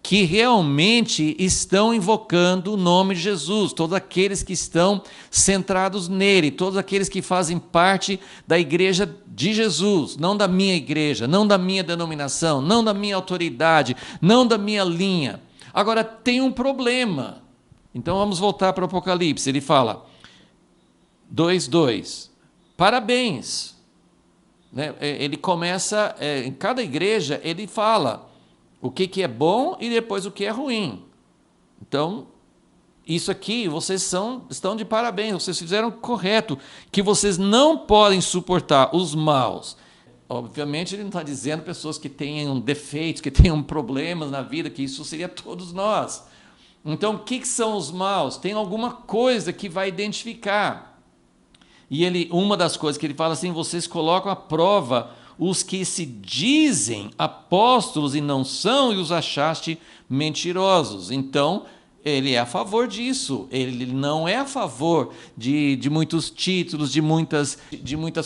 que realmente estão invocando o nome de Jesus, todos aqueles que estão centrados nele, todos aqueles que fazem parte da igreja de Jesus, não da minha igreja, não da minha denominação, não da minha autoridade, não da minha linha. Agora, tem um problema. Então, vamos voltar para o Apocalipse. Ele fala, 2:2, parabéns. Ele começa, em cada igreja, ele fala o que é bom e depois o que é ruim. Então, isso aqui, vocês estão de parabéns, vocês fizeram correto, que vocês não podem suportar os maus. Obviamente, ele não está dizendo pessoas que tenham defeitos, que tenham problemas na vida, que isso seria todos nós. Então, o que são os maus? Tem alguma coisa que vai identificar. E uma das coisas que ele fala assim, vocês colocam à prova os que se dizem apóstolos e não são, e os achaste mentirosos. Então, ele é a favor disso, ele não é a favor de muitos títulos, de muitas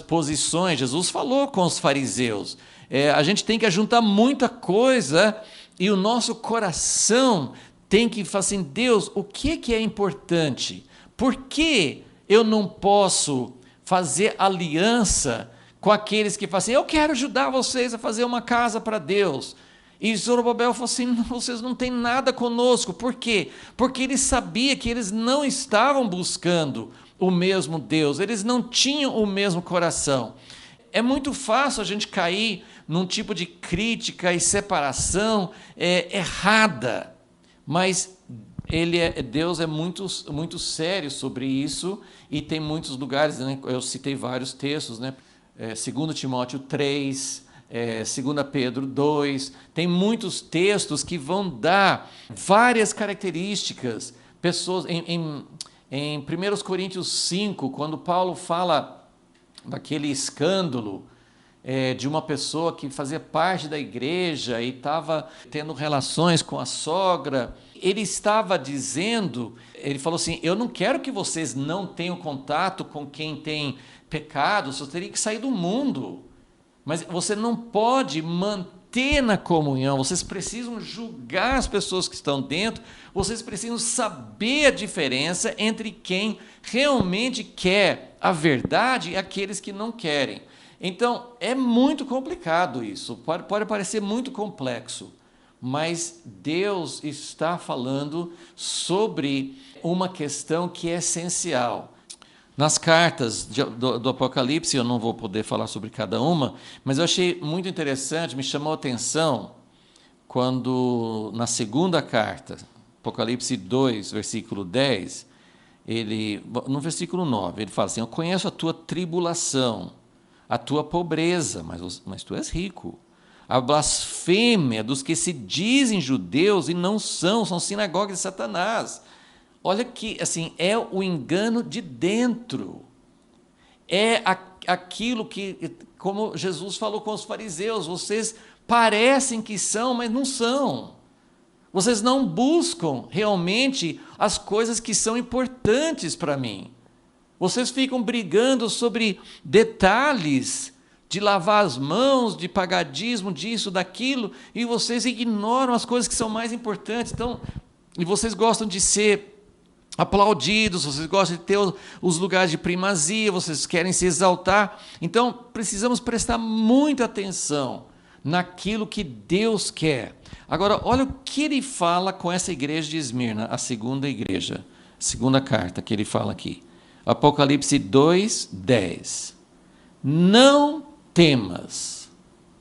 posições. Jesus falou com os fariseus, a gente tem que ajuntar muita coisa, e o nosso coração tem que falar assim, Deus, o que é importante? Por que eu não posso fazer aliança com aqueles que falam assim, eu quero ajudar vocês a fazer uma casa para Deus? E Zorobabel falou assim, não, vocês não têm nada conosco. Por quê? Porque ele sabia que eles não estavam buscando o mesmo Deus, eles não tinham o mesmo coração. É muito fácil a gente cair num tipo de crítica e separação errada, mas Deus é muito, muito sério sobre isso, e tem muitos lugares, né? Eu citei vários textos, né? 2 Timóteo 3, 2 Pedro 2, tem muitos textos que vão dar várias características. Pessoas em 1 Coríntios 5, quando Paulo fala daquele escândalo de uma pessoa que fazia parte da igreja e estava tendo relações com a sogra, ele estava dizendo, ele falou assim, eu não quero que vocês não tenham contato com quem tem pecado, você teria que sair do mundo, mas você não pode manter na comunhão, vocês precisam julgar as pessoas que estão dentro, vocês precisam saber a diferença entre quem realmente quer a verdade e aqueles que não querem. Então, é muito complicado isso, pode parecer muito complexo, mas Deus está falando sobre uma questão que é essencial. Nas cartas do Apocalipse, eu não vou poder falar sobre cada uma, mas eu achei muito interessante, me chamou a atenção, quando na segunda carta, Apocalipse 2, versículo 10, no versículo 9, ele fala assim, eu conheço a tua tribulação, a tua pobreza, mas tu és rico. A blasfêmia dos que se dizem judeus e não são sinagogas de Satanás. Olha que, assim, é o engano de dentro. É aquilo que, como Jesus falou com os fariseus, vocês parecem que são, mas não são. Vocês não buscam realmente as coisas que são importantes para mim. Vocês ficam brigando sobre detalhes de lavar as mãos, de pagar dízimo, disso, daquilo, e vocês ignoram as coisas que são mais importantes. Então, e vocês gostam de ser aplaudidos, vocês gostam de ter os lugares de primazia, vocês querem se exaltar. Então, precisamos prestar muita atenção naquilo que Deus quer. Agora, olha o que ele fala com essa igreja de Esmirna, a segunda igreja, segunda carta que ele fala aqui. Apocalipse 2, 10. Não temas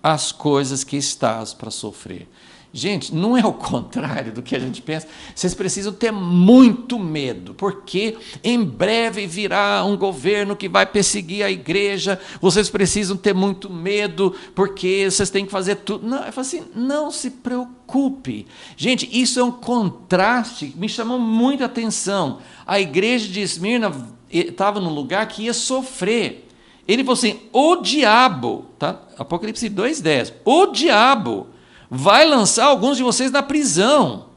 as coisas que estás para sofrer. Gente, não é o contrário do que a gente pensa. Vocês precisam ter muito medo, porque em breve virá um governo que vai perseguir a igreja. Vocês precisam ter muito medo, porque vocês têm que fazer tudo. Não, eu falo assim, não se preocupe. Gente, isso é um contraste, me chamou muita atenção. A igreja de Esmirna estava num lugar que ia sofrer. Ele falou assim, o diabo, tá? Apocalipse 2:10, o diabo vai lançar alguns de vocês na prisão,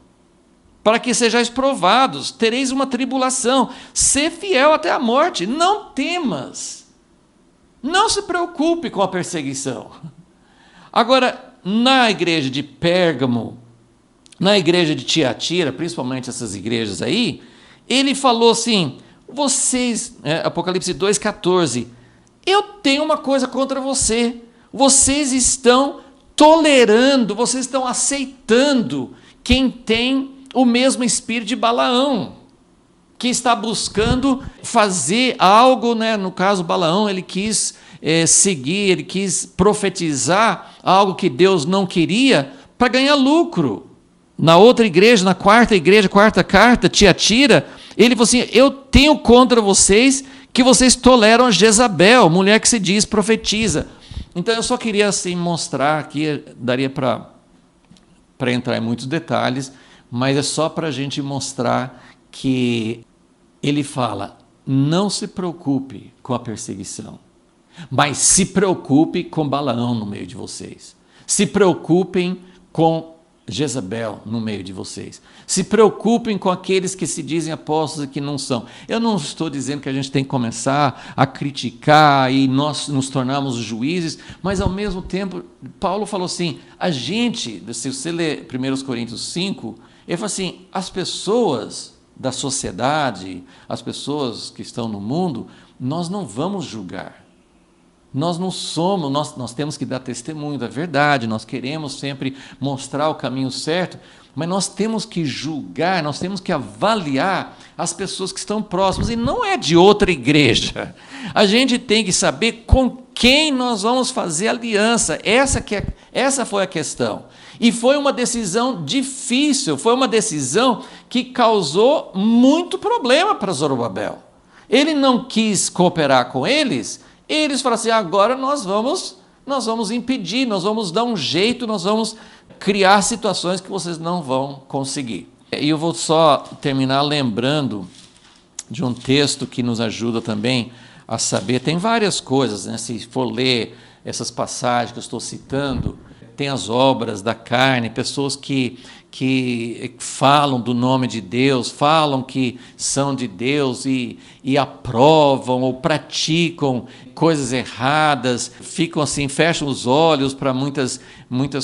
para que sejais provados, tereis uma tribulação, ser fiel até a morte, não temas, não se preocupe com a perseguição. Agora, na igreja de Pérgamo, na igreja de Tiatira, principalmente essas igrejas aí, ele falou assim, vocês, Apocalipse 2,14, eu tenho uma coisa contra você, vocês estão tolerando, vocês estão aceitando quem tem o mesmo espírito de Balaão, que está buscando fazer algo, no caso Balaão, ele quis seguir, ele quis profetizar algo que Deus não queria para ganhar lucro. Na outra igreja, na quarta carta, Tiatira, ele falou assim, eu tenho contra vocês que vocês toleram a Jezabel, mulher que se diz profetiza. Então eu só queria assim mostrar aqui, daria para entrar em muitos detalhes, mas é só para a gente mostrar que ele fala, não se preocupe com a perseguição, mas se preocupe com Balaão no meio de vocês. Se preocupem com Jezabel no meio de vocês. Se preocupem com aqueles que se dizem apóstolos e que não são. Eu não estou dizendo que a gente tem que começar a criticar e nós nos tornarmos juízes, mas ao mesmo tempo, Paulo falou assim, a gente, se você ler 1 Coríntios 5, ele fala assim, as pessoas da sociedade, as pessoas que estão no mundo, nós não vamos julgar. Nós não somos, nós temos que dar testemunho da verdade, nós queremos sempre mostrar o caminho certo, mas nós temos que julgar, nós temos que avaliar as pessoas que estão próximas, e não é de outra igreja. A gente tem que saber com quem nós vamos fazer aliança, essa foi a questão. E foi uma decisão difícil, foi uma decisão que causou muito problema para Zorobabel. Ele não quis cooperar com eles, eles falaram assim, agora nós vamos impedir, nós vamos dar um jeito, nós vamos criar situações que vocês não vão conseguir. E eu vou só terminar lembrando de um texto que nos ajuda também a saber, tem várias coisas, se for ler essas passagens que eu estou citando, tem as obras da carne, pessoas que falam do nome de Deus, falam que são de Deus e aprovam ou praticam coisas erradas, ficam assim, fecham os olhos para muitas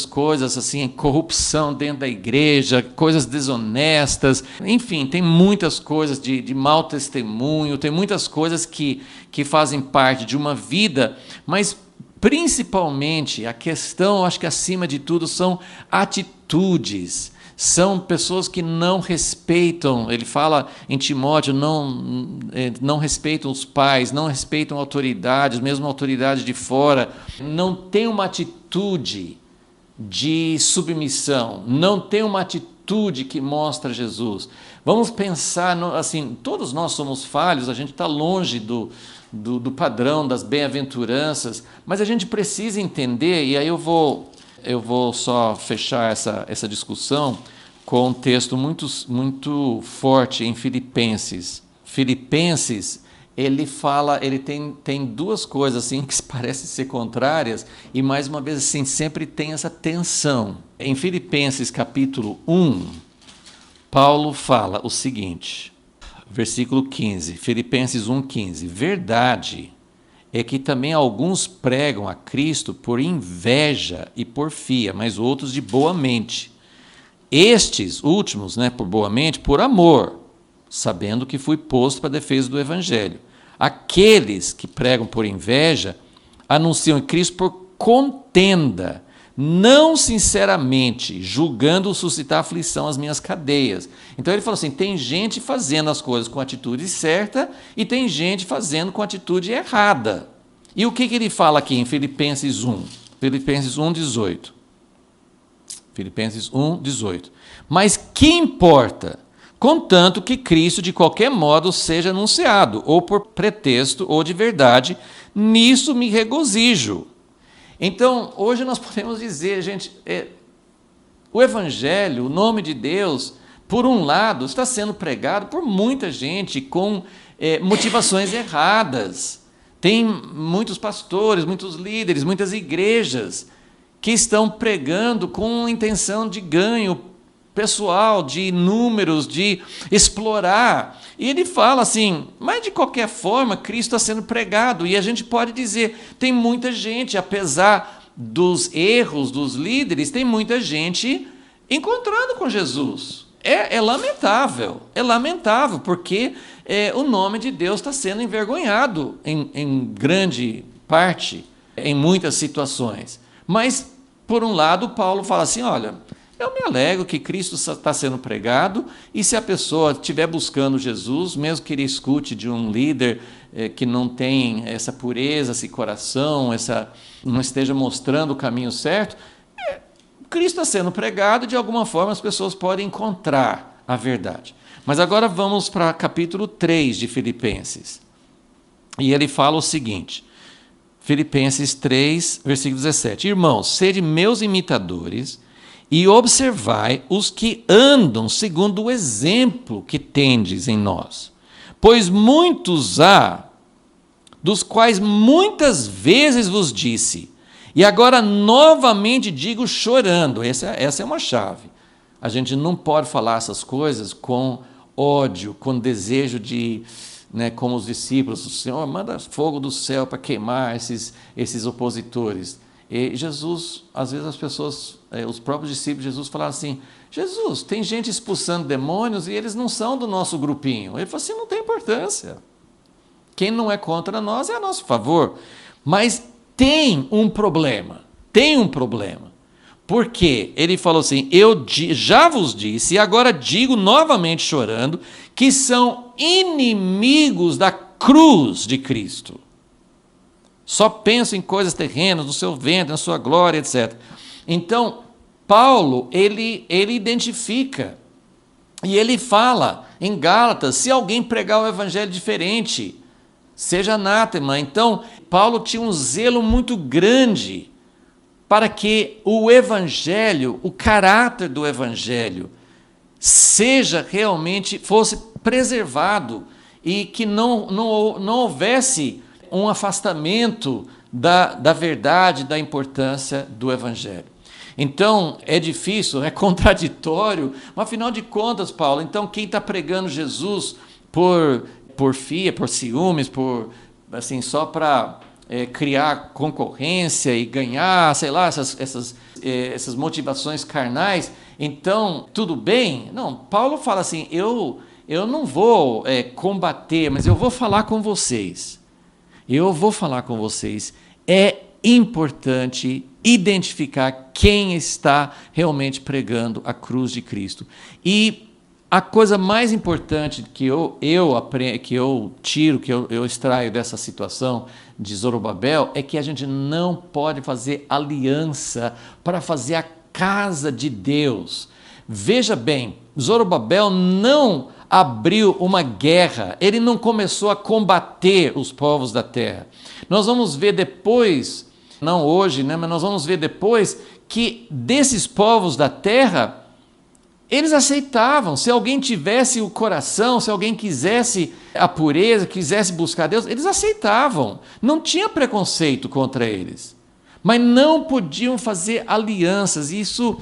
coisas, assim, corrupção dentro da igreja, coisas desonestas, enfim, tem muitas coisas de mau testemunho, tem muitas coisas que fazem parte de uma vida, mas principalmente a questão, acho que acima de tudo, são atitudes. São pessoas que não respeitam, ele fala em Timóteo, não respeitam os pais, não respeitam autoridades, mesmo autoridades de fora, não tem uma atitude de submissão, não tem uma atitude que mostra Jesus. Vamos pensar, assim, todos nós somos falhos, a gente está longe do padrão das bem-aventuranças, mas a gente precisa entender, e aí eu vou só fechar essa discussão com um texto muito forte em Filipenses. Filipenses, ele tem duas coisas assim que parecem ser contrárias, e mais uma vez assim, sempre tem essa tensão. Em Filipenses capítulo 1, Paulo fala o seguinte, versículo 15, Filipenses 1,15, verdade é que também alguns pregam a Cristo por inveja e porfia, mas outros de boa mente. Estes últimos, por boa mente, por amor, sabendo que fui posto para a defesa do Evangelho. Aqueles que pregam por inveja anunciam Cristo por contenda, não sinceramente, julgando suscitar aflição às minhas cadeias. Então ele falou assim, tem gente fazendo as coisas com a atitude certa e tem gente fazendo com a atitude errada. E o que ele fala aqui em Filipenses 1? Filipenses 1,18. Filipenses 1,18. Mas que importa? Contanto que Cristo de qualquer modo seja anunciado, ou por pretexto ou de verdade, nisso me regozijo. Então, hoje nós podemos dizer, gente, o Evangelho, o nome de Deus, por um lado, está sendo pregado por muita gente com motivações erradas. Tem muitos pastores, muitos líderes, muitas igrejas que estão pregando com intenção de ganho pessoal, de números, de explorar. E ele fala assim, mas de qualquer forma, Cristo está sendo pregado. E a gente pode dizer, tem muita gente, apesar dos erros dos líderes, tem muita gente encontrando com Jesus. É lamentável, porque o nome de Deus está sendo envergonhado em grande parte, em muitas situações. Mas, por um lado, Paulo fala assim, olha, eu me alegro que Cristo está sendo pregado, e se a pessoa estiver buscando Jesus, mesmo que ele escute de um líder que não tem essa pureza, esse coração, não esteja mostrando o caminho certo, Cristo está sendo pregado, e de alguma forma as pessoas podem encontrar a verdade. Mas agora vamos para capítulo 3 de Filipenses. E ele fala o seguinte, Filipenses 3, versículo 17. Irmãos, sede meus imitadores e observai os que andam segundo o exemplo que tendes em nós. Pois muitos há, dos quais muitas vezes vos disse, e agora novamente digo chorando. Essa é uma chave. A gente não pode falar essas coisas com ódio, com desejo de, como os discípulos, o Senhor manda fogo do céu para queimar esses opositores. E Jesus, às vezes as pessoas, os próprios discípulos de Jesus falaram assim, Jesus, tem gente expulsando demônios e eles não são do nosso grupinho. Ele falou assim, não tem importância. Quem não é contra nós é a nosso favor. Mas tem um problema. Porque ele falou assim, eu já vos disse, e agora digo novamente chorando, que são inimigos da cruz de Cristo. Só pensam em coisas terrenas, no seu ventre, na sua glória, etc. Então, Paulo, ele identifica, e ele fala em Gálatas, se alguém pregar o evangelho diferente, seja anátema. Então, Paulo tinha um zelo muito grande para que o evangelho, o caráter do evangelho, fosse preservado e que não houvesse um afastamento da verdade, da importância do evangelho. Então, é difícil, é contraditório, mas afinal de contas, Paulo, então quem está pregando Jesus por porfia, por ciúmes, só para criar concorrência e ganhar, sei lá, essas motivações carnais, então, tudo bem? Não, Paulo fala assim, eu não vou combater, mas eu vou falar com vocês. É importante identificar quem está realmente pregando a cruz de Cristo. E a coisa mais importante que eu extraio dessa situação de Zorobabel é que a gente não pode fazer aliança para fazer a casa de Deus. Veja bem, Zorobabel não abriu uma guerra, ele não começou a combater os povos da terra. Nós vamos ver depois, não hoje, mas nós vamos ver depois que desses povos da terra, eles aceitavam. Se alguém tivesse o coração, se alguém quisesse a pureza, quisesse buscar Deus, eles aceitavam. Não tinha preconceito contra eles. Mas não podiam fazer alianças. Isso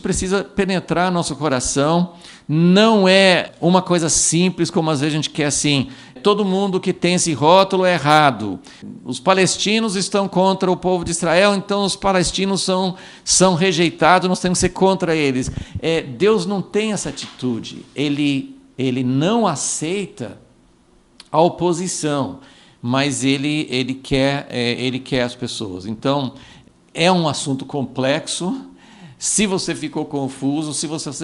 precisa penetrar nosso coração. Não é uma coisa simples, como às vezes a gente quer assim. Todo mundo que tem esse rótulo é errado. Os palestinos estão contra o povo de Israel, então os palestinos são rejeitados, nós temos que ser contra eles. Deus não tem essa atitude. Ele não aceita a oposição, mas ele quer as pessoas. Então, é um assunto complexo. Se você ficou confuso,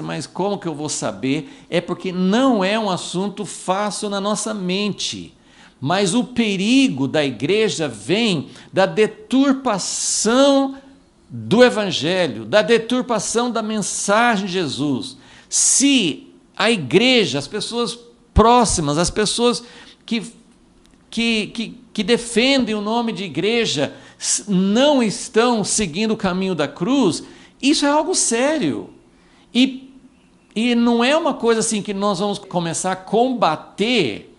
mas como que eu vou saber? É porque não é um assunto fácil na nossa mente. Mas o perigo da igreja vem da deturpação do evangelho, da deturpação da mensagem de Jesus. Se a igreja, as pessoas próximas, as pessoas que defendem o nome de igreja, não estão seguindo o caminho da cruz, isso é algo sério. E não é uma coisa assim que nós vamos começar a combater.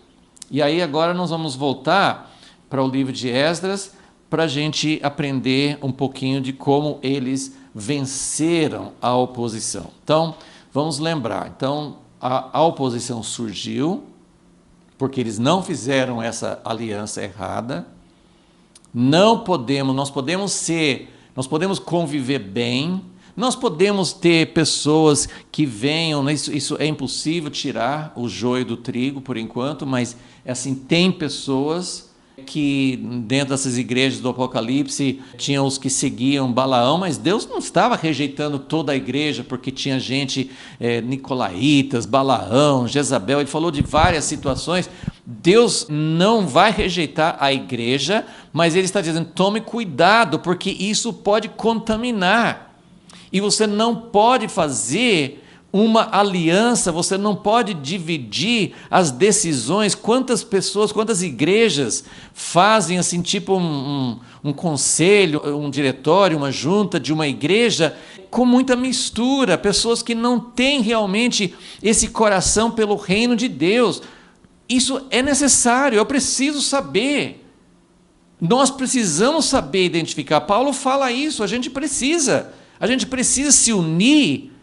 E aí agora nós vamos voltar para o livro de Esdras para a gente aprender um pouquinho de como eles venceram a oposição. Então, vamos lembrar. Então, a oposição surgiu porque eles não fizeram essa aliança errada. Nós podemos conviver bem, Nós podemos ter pessoas que venham, né, isso é impossível tirar o joio do trigo por enquanto, mas assim, tem pessoas que dentro dessas igrejas do Apocalipse tinham os que seguiam Balaão, mas Deus não estava rejeitando toda a igreja, porque tinha gente, nicolaítas, Balaão, Jezabel, ele falou de várias situações. Deus não vai rejeitar a igreja, mas ele está dizendo, tome cuidado, porque isso pode contaminar, e você não pode fazer uma aliança, você não pode dividir as decisões. Quantas pessoas, quantas igrejas fazem assim, tipo um conselho, um diretório, uma junta de uma igreja com muita mistura, pessoas que não têm realmente esse coração pelo reino de Deus. Isso é necessário, eu preciso saber. Nós precisamos saber identificar. Paulo fala isso, a gente precisa se unir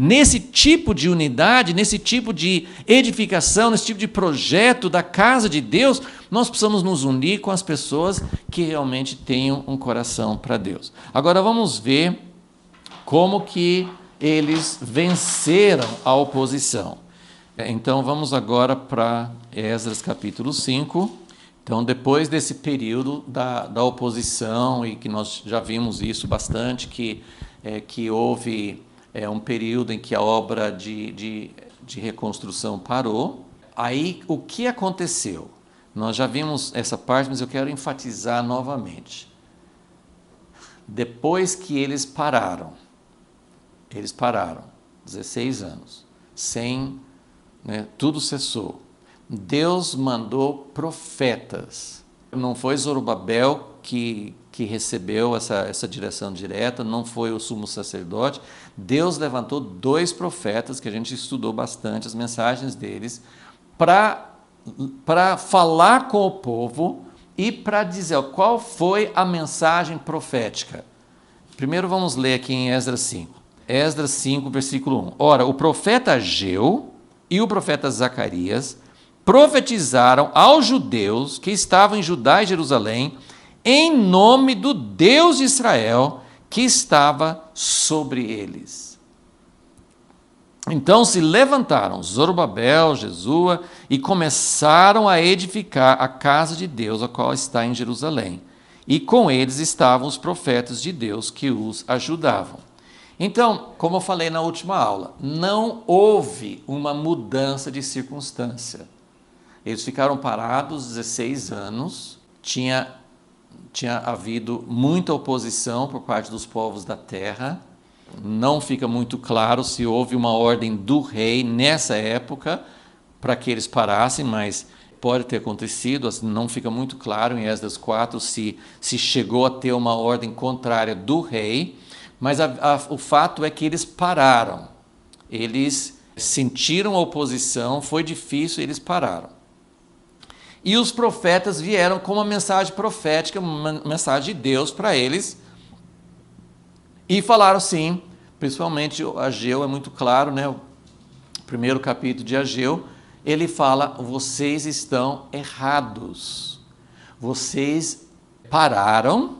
nesse tipo de unidade, nesse tipo de edificação, nesse tipo de projeto da casa de Deus. Nós precisamos nos unir com as pessoas que realmente tenham um coração para Deus. Agora vamos ver como que eles venceram a oposição. Então vamos agora para Esdras capítulo 5. Então, depois desse período da oposição, e que nós já vimos isso bastante, que houve um período em que a obra de reconstrução parou. Aí, o que aconteceu? Nós já vimos essa parte, mas eu quero enfatizar novamente. Depois que eles pararam, 16 anos, tudo cessou. Deus mandou profetas. Não foi Zorobabel que recebeu essa direção direta, não foi o sumo sacerdote. Deus levantou 2 profetas, que a gente estudou bastante, as mensagens deles, para falar com o povo e para dizer qual foi a mensagem profética. Primeiro vamos ler aqui em Esdras 5. Esdras 5, versículo 1. Ora, o profeta Ageu e o profeta Zacarias profetizaram aos judeus que estavam em Judá e Jerusalém, em nome do Deus de Israel, que estava sobre eles. Então se levantaram Zorobabel, Jesua, e começaram a edificar a casa de Deus, a qual está em Jerusalém. E com eles estavam os profetas de Deus que os ajudavam. Então, como eu falei na última aula, não houve uma mudança de circunstância. Eles ficaram parados 16 anos, tinha havido muita oposição por parte dos povos da terra. Não fica muito claro se houve uma ordem do rei nessa época para que eles parassem, mas pode ter acontecido, não fica muito claro em Esdras 4 se chegou a ter uma ordem contrária do rei, mas o fato é que eles pararam. Eles sentiram a oposição, foi difícil, eles pararam. E os profetas vieram com uma mensagem profética, uma mensagem de Deus para eles, e falaram sim, principalmente Ageu, é muito claro, né? O primeiro capítulo de Ageu, ele fala, vocês estão errados, vocês pararam.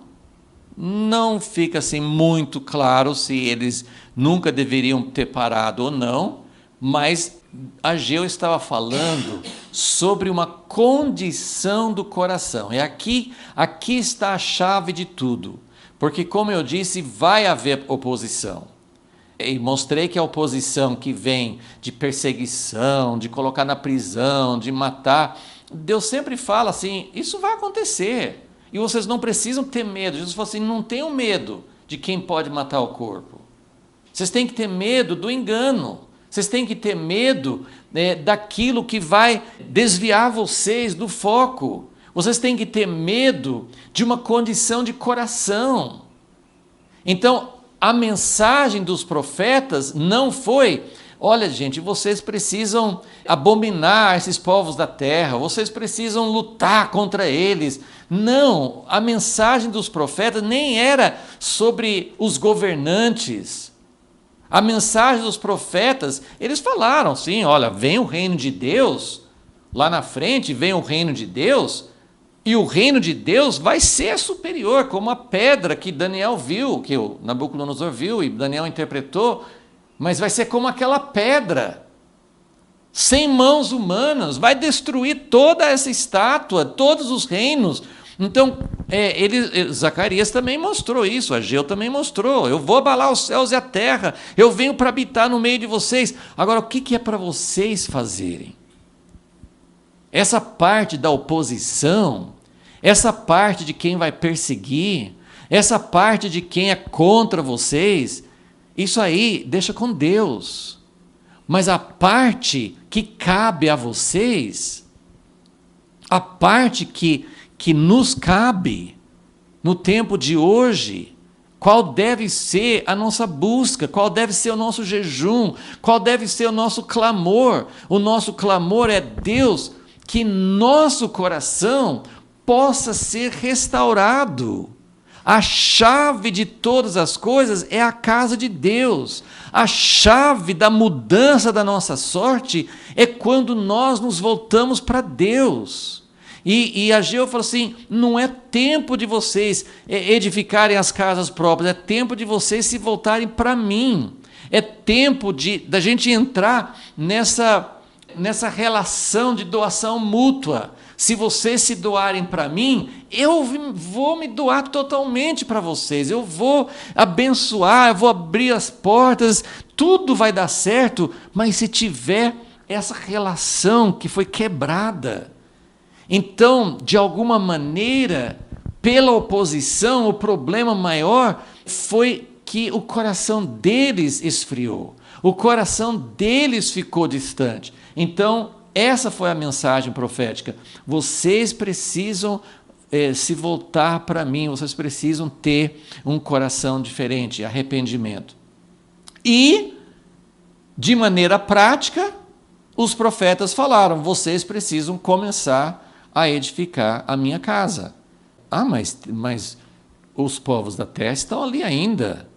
Não fica assim muito claro se eles nunca deveriam ter parado ou não, mas Ageu estava falando sobre uma condição do coração. E aqui está a chave de tudo, porque, como eu disse, vai haver oposição. E mostrei que a oposição que vem de perseguição, de colocar na prisão, de matar, Deus sempre fala assim, isso vai acontecer. E vocês não precisam ter medo. Jesus falou assim, não tenham medo de quem pode matar o corpo. Vocês têm que ter medo do engano. Vocês têm que ter medo daquilo que vai desviar vocês do foco. Vocês têm que ter medo de uma condição de coração. Então, a mensagem dos profetas não foi, olha gente, vocês precisam abominar esses povos da terra, vocês precisam lutar contra eles. Não, a mensagem dos profetas nem era sobre os governantes. A mensagem dos profetas, eles falaram, sim, olha, vem o reino de Deus, lá na frente vem o reino de Deus, E o reino de Deus vai ser superior, como a pedra que Daniel viu, que o Nabucodonosor viu e Daniel interpretou, mas vai ser como aquela pedra, sem mãos humanas, vai destruir toda essa estátua, todos os reinos. Então, Zacarias também mostrou isso, Ageu também mostrou. Eu vou abalar os céus e a terra, eu venho para habitar no meio de vocês. Agora, o que é para vocês fazerem? Essa parte da oposição, essa parte de quem vai perseguir, essa parte de quem é contra vocês, isso aí deixa com Deus. Mas a parte que cabe a vocês, a parte que nos cabe no tempo de hoje, qual deve ser a nossa busca, qual deve ser o nosso jejum, qual deve ser o nosso clamor. O nosso clamor é: Deus, que nosso coração possa ser restaurado. A chave de todas as coisas é a casa de Deus. A chave da mudança da nossa sorte é quando nós nos voltamos para Deus. E Ageu falou assim: não é tempo de vocês edificarem as casas próprias, é tempo de vocês se voltarem para mim. É tempo da gente entrar nessa relação de doação mútua. Se vocês se doarem para mim, eu vou me doar totalmente para vocês. Eu vou abençoar, eu vou abrir as portas, tudo vai dar certo, mas se tiver essa relação que foi quebrada. Então, de alguma maneira, pela oposição, o problema maior foi que o coração deles esfriou, o coração deles ficou distante. Então, essa foi a mensagem profética. Vocês precisam se voltar para mim, vocês precisam ter um coração diferente, arrependimento. E, de maneira prática, os profetas falaram: vocês precisam começar a edificar a minha casa. Mas os povos da terra estão ali ainda.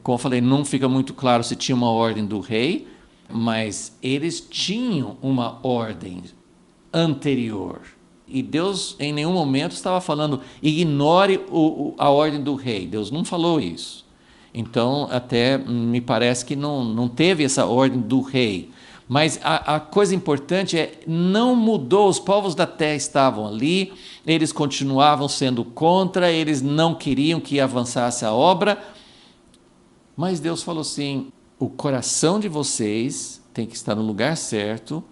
Como eu falei, não fica muito claro se tinha uma ordem do rei, mas eles tinham uma ordem anterior. E Deus em nenhum momento estava falando: ignore a ordem do rei. Deus não falou isso. Então, até me parece que não teve essa ordem do rei. Mas a coisa importante é: não mudou, os povos da terra estavam ali, eles continuavam sendo contra, eles não queriam que avançasse a obra, mas Deus falou assim: o coração de vocês tem que estar no lugar certo,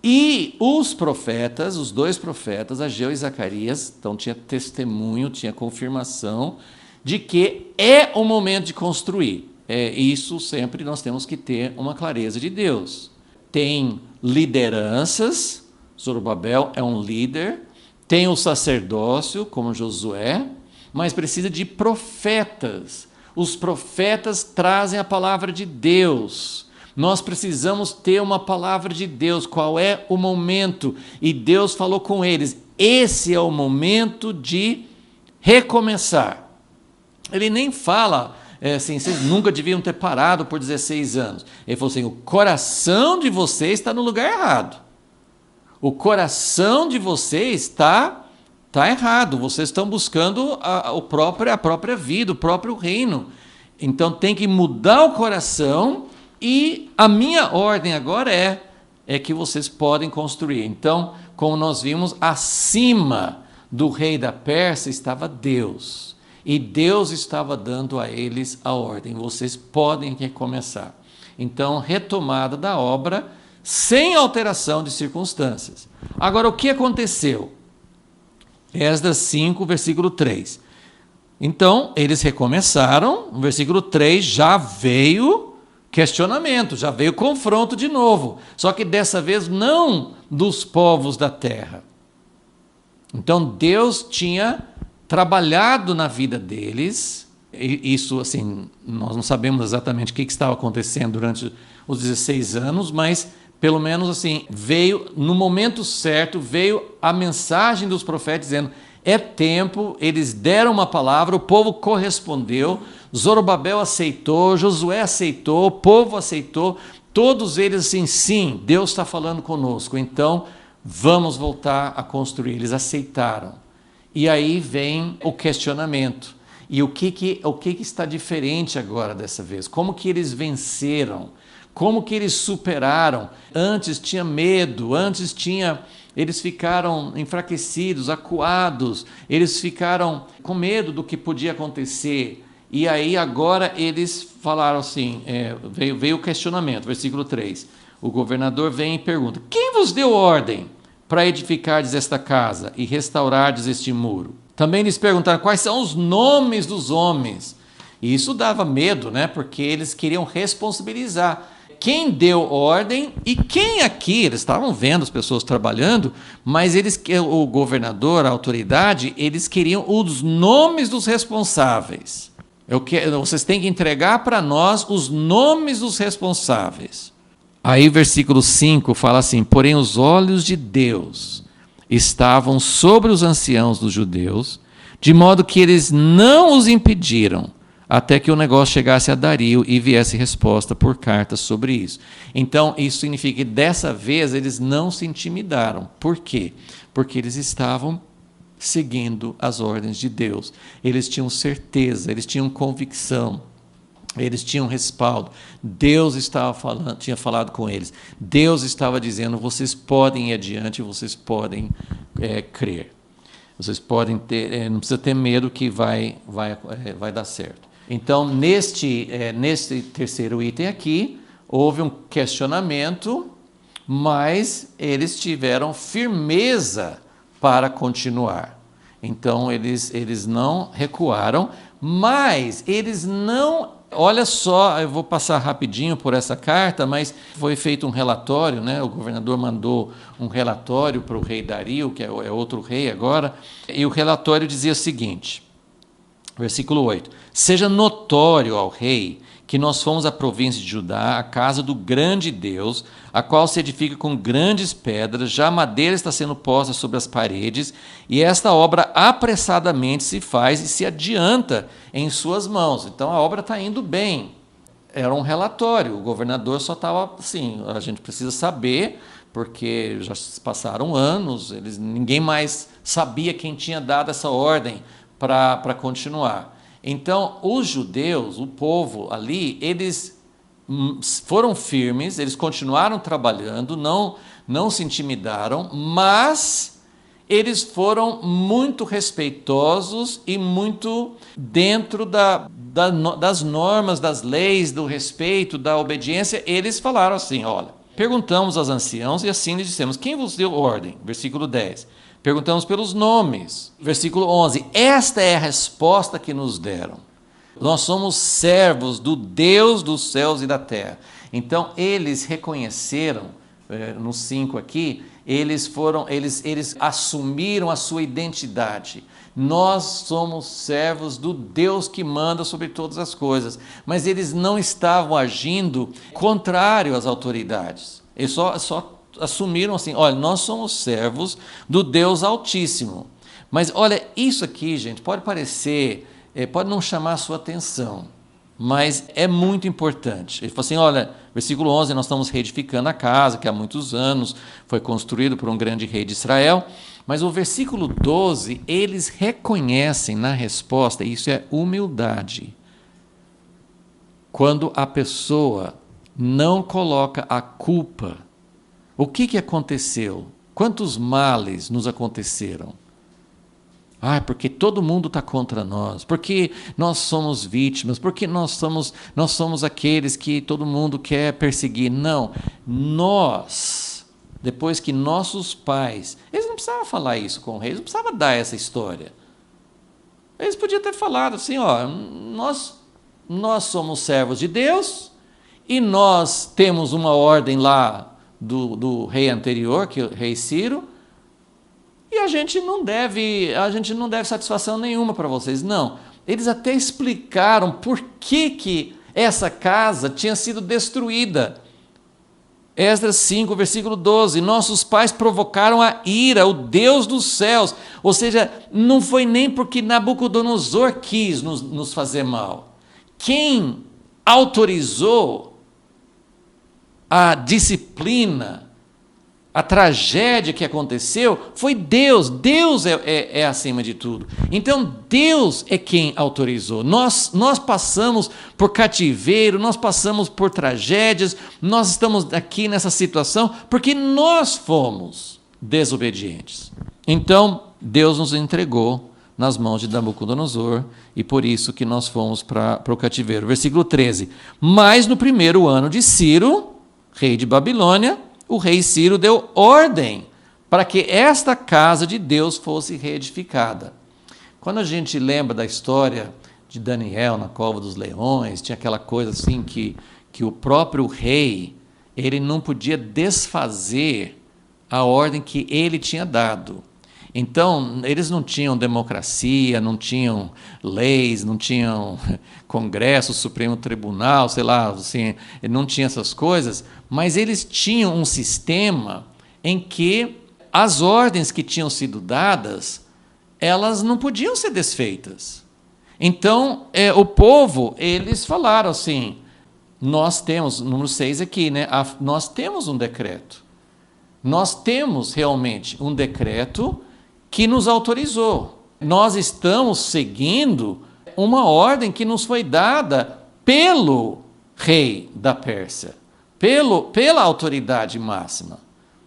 e os profetas, os dois profetas, Ageu e Zacarias, então tinha testemunho, tinha confirmação de que é o momento de construir. Isso sempre nós temos que ter uma clareza de Deus. Tem lideranças, Zorobabel é um líder, tem o sacerdócio, como Josué, mas precisa de profetas. Os profetas trazem a palavra de Deus. Nós precisamos ter uma palavra de Deus. Qual é o momento? E Deus falou com eles: esse é o momento de recomeçar. Ele nem fala assim: vocês nunca deviam ter parado por 16 anos. Ele falou assim: o coração de vocês está no lugar errado. O coração de vocês está errado. Vocês estão buscando a própria vida, o próprio reino. Então tem que mudar o coração, e a minha ordem agora é que vocês podem construir. Então, como nós vimos, acima do rei da Pérsia estava Deus. E Deus estava dando a eles a ordem: vocês podem recomeçar. Então, retomada da obra, sem alteração de circunstâncias. Agora, o que aconteceu? Esdras 5, versículo 3. Então, eles recomeçaram, no versículo 3 já veio questionamento, já veio confronto de novo. Só que dessa vez não dos povos da terra. Então, Deus tinha trabalhado na vida deles. Isso, assim, nós não sabemos exatamente o que estava acontecendo durante os 16 anos, mas pelo menos assim, veio no momento certo, veio a mensagem dos profetas dizendo: é tempo. Eles deram uma palavra, o povo correspondeu, Zorobabel aceitou, Josué aceitou, o povo aceitou, todos eles assim: sim, Deus está falando conosco, então vamos voltar a construir. Eles aceitaram. E aí vem o questionamento. E o que está diferente agora dessa vez? Como que eles venceram? Como que eles superaram? Antes tinha medo, eles ficaram enfraquecidos, acuados, eles ficaram com medo do que podia acontecer. E aí agora eles falaram assim, veio o questionamento, versículo 3. O governador vem e pergunta: quem vos deu ordem para edificardes esta casa e restaurardes este muro? Também lhes perguntaram quais são os nomes dos homens. E isso dava medo, né? Porque eles queriam responsabilizar. Quem deu ordem e quem aqui, eles estavam vendo as pessoas trabalhando, mas o governador, a autoridade, eles queriam os nomes dos responsáveis. Vocês têm que entregar para nós os nomes dos responsáveis. Aí o versículo 5 fala assim: porém os olhos de Deus estavam sobre os anciãos dos judeus, de modo que eles não os impediram, até que o negócio chegasse a Dario e viesse resposta por carta sobre isso. Então, isso significa que dessa vez eles não se intimidaram. Por quê? Porque eles estavam seguindo as ordens de Deus. Eles tinham certeza, eles tinham convicção, eles tinham respaldo. Deus tinha falado com eles. Deus estava dizendo: vocês podem ir adiante, vocês podem crer. Vocês podem ter, não precisa ter medo que vai dar certo. Então, neste terceiro item aqui, houve um questionamento, mas eles tiveram firmeza para continuar. Então, eles não recuaram, mas eles não... Olha só, eu vou passar rapidinho por essa carta, mas foi feito um relatório, né? O governador mandou um relatório para o rei Dario, que é outro rei agora, e o relatório dizia o seguinte, versículo 8: seja notório ao rei que nós fomos à província de Judá, a casa do grande Deus, a qual se edifica com grandes pedras, já a madeira está sendo posta sobre as paredes, e esta obra apressadamente se faz e se adianta em suas mãos. Então a obra está indo bem. Era um relatório, o governador só estava assim, a gente precisa saber, porque já se passaram anos, ninguém mais sabia quem tinha dado essa ordem para continuar. Então, os judeus, o povo ali, eles foram firmes, eles continuaram trabalhando, não se intimidaram, mas eles foram muito respeitosos e muito dentro das normas, das leis, do respeito, da obediência. Eles falaram assim: olha, perguntamos aos anciãos e assim lhes dissemos: quem vos deu ordem? Versículo 10. Perguntamos pelos nomes. Versículo 11. Esta é a resposta que nos deram. Nós somos servos do Deus dos céus e da terra. Então, eles reconheceram, no 5 aqui, eles assumiram a sua identidade. Nós somos servos do Deus que manda sobre todas as coisas. Mas eles não estavam agindo contrário às autoridades. Eles só assumiram assim: olha, nós somos servos do Deus Altíssimo. Mas olha, isso aqui, gente, pode parecer, pode não chamar a sua atenção, mas é muito importante. Ele falou assim: olha, versículo 11, nós estamos reedificando a casa, que há muitos anos foi construído por um grande rei de Israel. Mas o versículo 12, eles reconhecem na resposta, e isso é humildade, quando a pessoa não coloca a culpa. O que aconteceu? Quantos males nos aconteceram? Porque todo mundo está contra nós, porque nós somos vítimas, porque nós somos aqueles que todo mundo quer perseguir. Não, nós, depois que nossos pais, eles não precisavam falar isso com o rei, eles não precisavam dar essa história. Eles podiam ter falado assim: ó, nós somos servos de Deus e nós temos uma ordem lá do rei anterior, que é o rei Ciro, e a gente não deve satisfação nenhuma para vocês. Não, eles até explicaram por que essa casa tinha sido destruída. Esdras 5, versículo 12, nossos pais provocaram a ira, o Deus dos céus. Ou seja, não foi nem porque Nabucodonosor quis nos fazer mal. Quem autorizou a disciplina, A tragédia que aconteceu foi Deus. Deus é acima de tudo. Então, Deus é quem autorizou. Nós passamos por cativeiro, nós passamos por tragédias, nós estamos aqui nessa situação porque nós fomos desobedientes. Então, Deus nos entregou nas mãos de Nabucodonosor, e por isso que nós fomos para o cativeiro. Versículo 13. Mas no primeiro ano de Ciro, rei de Babilônia, o rei Ciro deu ordem para que esta casa de Deus fosse reedificada. Quando a gente lembra da história de Daniel na cova dos leões, tinha aquela coisa assim que o próprio rei, ele não podia desfazer a ordem que ele tinha dado. Então, eles não tinham democracia, não tinham leis, não tinham Congresso, Supremo Tribunal, sei lá, assim, não tinha essas coisas, mas eles tinham um sistema em que as ordens que tinham sido dadas, elas não podiam ser desfeitas. Então, o povo, eles falaram assim, nós temos, número 6 aqui, né, nós temos um decreto. Nós temos realmente um decreto que nos autorizou. Nós estamos seguindo uma ordem que nos foi dada pelo rei da Pérsia, pela autoridade máxima.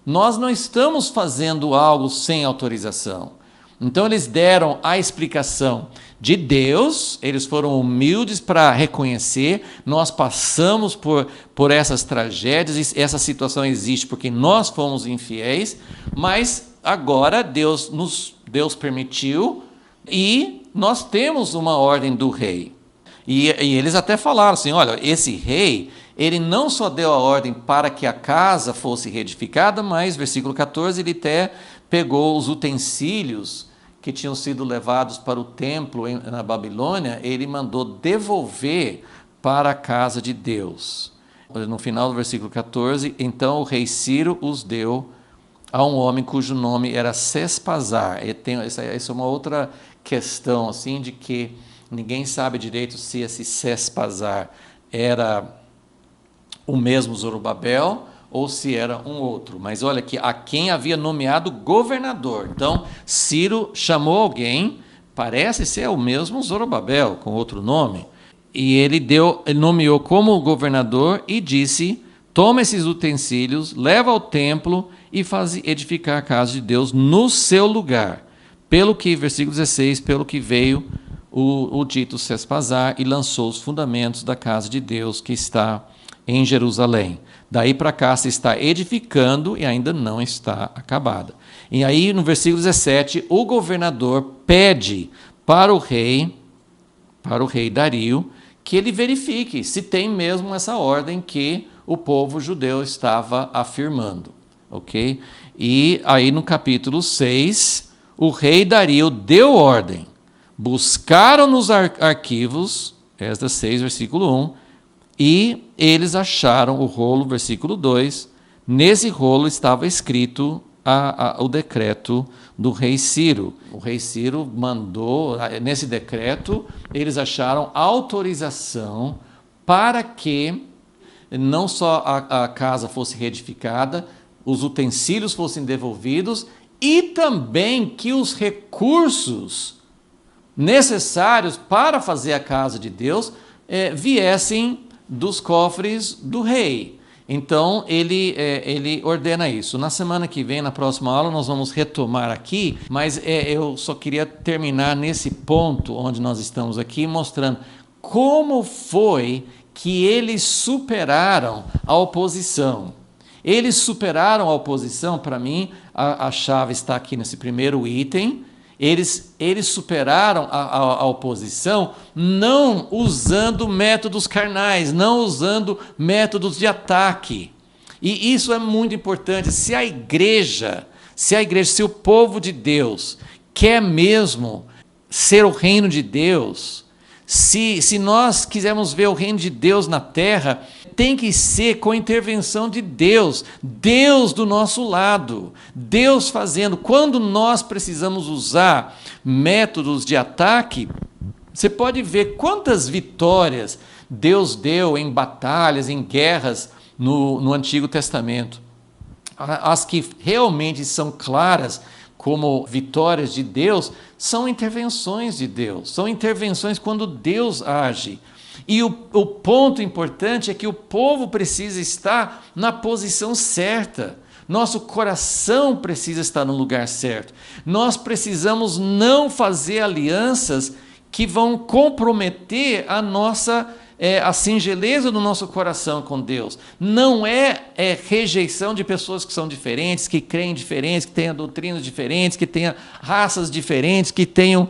Nós não estamos fazendo algo sem autorização. Então eles deram a explicação de Deus, eles foram humildes para reconhecer, nós passamos por essas tragédias, essa situação existe porque nós fomos infiéis, mas agora Deus permitiu e nós temos uma ordem do rei. E eles até falaram assim, olha, esse rei, ele não só deu a ordem para que a casa fosse reedificada, mas, versículo 14, ele até pegou os utensílios que tinham sido levados para o templo na Babilônia, ele mandou devolver para a casa de Deus. No final do versículo 14, então o rei Ciro os deu a um homem cujo nome era Sespazar. Essa é uma outra questão, assim, de que ninguém sabe direito se esse Sespazar era o mesmo Zorobabel ou se era um outro. Mas olha que a quem havia nomeado governador. Então, Ciro chamou alguém, parece ser o mesmo Zorobabel, com outro nome, e ele nomeou como governador e disse, toma esses utensílios, leva ao templo e faz edificar a casa de Deus no seu lugar. Pelo que, versículo 16, pelo que veio o dito Sespazar e lançou os fundamentos da casa de Deus que está em Jerusalém. Daí para cá se está edificando e ainda não está acabada. E aí no versículo 17, o governador pede para o rei Dario, que ele verifique se tem mesmo essa ordem que o povo judeu estava afirmando. Ok? E aí no capítulo 6, o rei Dario deu ordem. Buscaram nos arquivos, Esdras 6, versículo 1, e eles acharam o rolo, versículo 2, nesse rolo estava escrito o decreto do rei Ciro. O rei Ciro mandou, nesse decreto, eles acharam autorização para que não só a casa fosse reedificada, os utensílios fossem devolvidos e também que os recursos necessários para fazer a casa de Deus viessem dos cofres do rei. Então, ele ordena isso. Na semana que vem, na próxima aula, nós vamos retomar aqui, mas eu só queria terminar nesse ponto onde nós estamos aqui, mostrando como foi que eles superaram a oposição. Eles superaram a oposição, para mim, a chave está aqui nesse primeiro item. Eles superaram a oposição não usando métodos carnais, não usando métodos de ataque. E isso é muito importante. Se o povo de Deus quer mesmo ser o reino de Deus, se nós quisermos ver o reino de Deus na terra, tem que ser com a intervenção de Deus, Deus do nosso lado, Deus fazendo. Quando nós precisamos usar métodos de ataque, você pode ver quantas vitórias Deus deu em batalhas, em guerras no Antigo Testamento. as que realmente são claras como vitórias de Deus, são intervenções de Deus, são intervenções quando Deus age. E o ponto importante é que o povo precisa estar na posição certa. Nosso coração precisa estar no lugar certo. Nós precisamos não fazer alianças que vão comprometer a singeleza do nosso coração com Deus. Não é rejeição de pessoas que são diferentes, que creem diferentes, que tenham doutrinas diferentes, que tenham raças diferentes, que tenham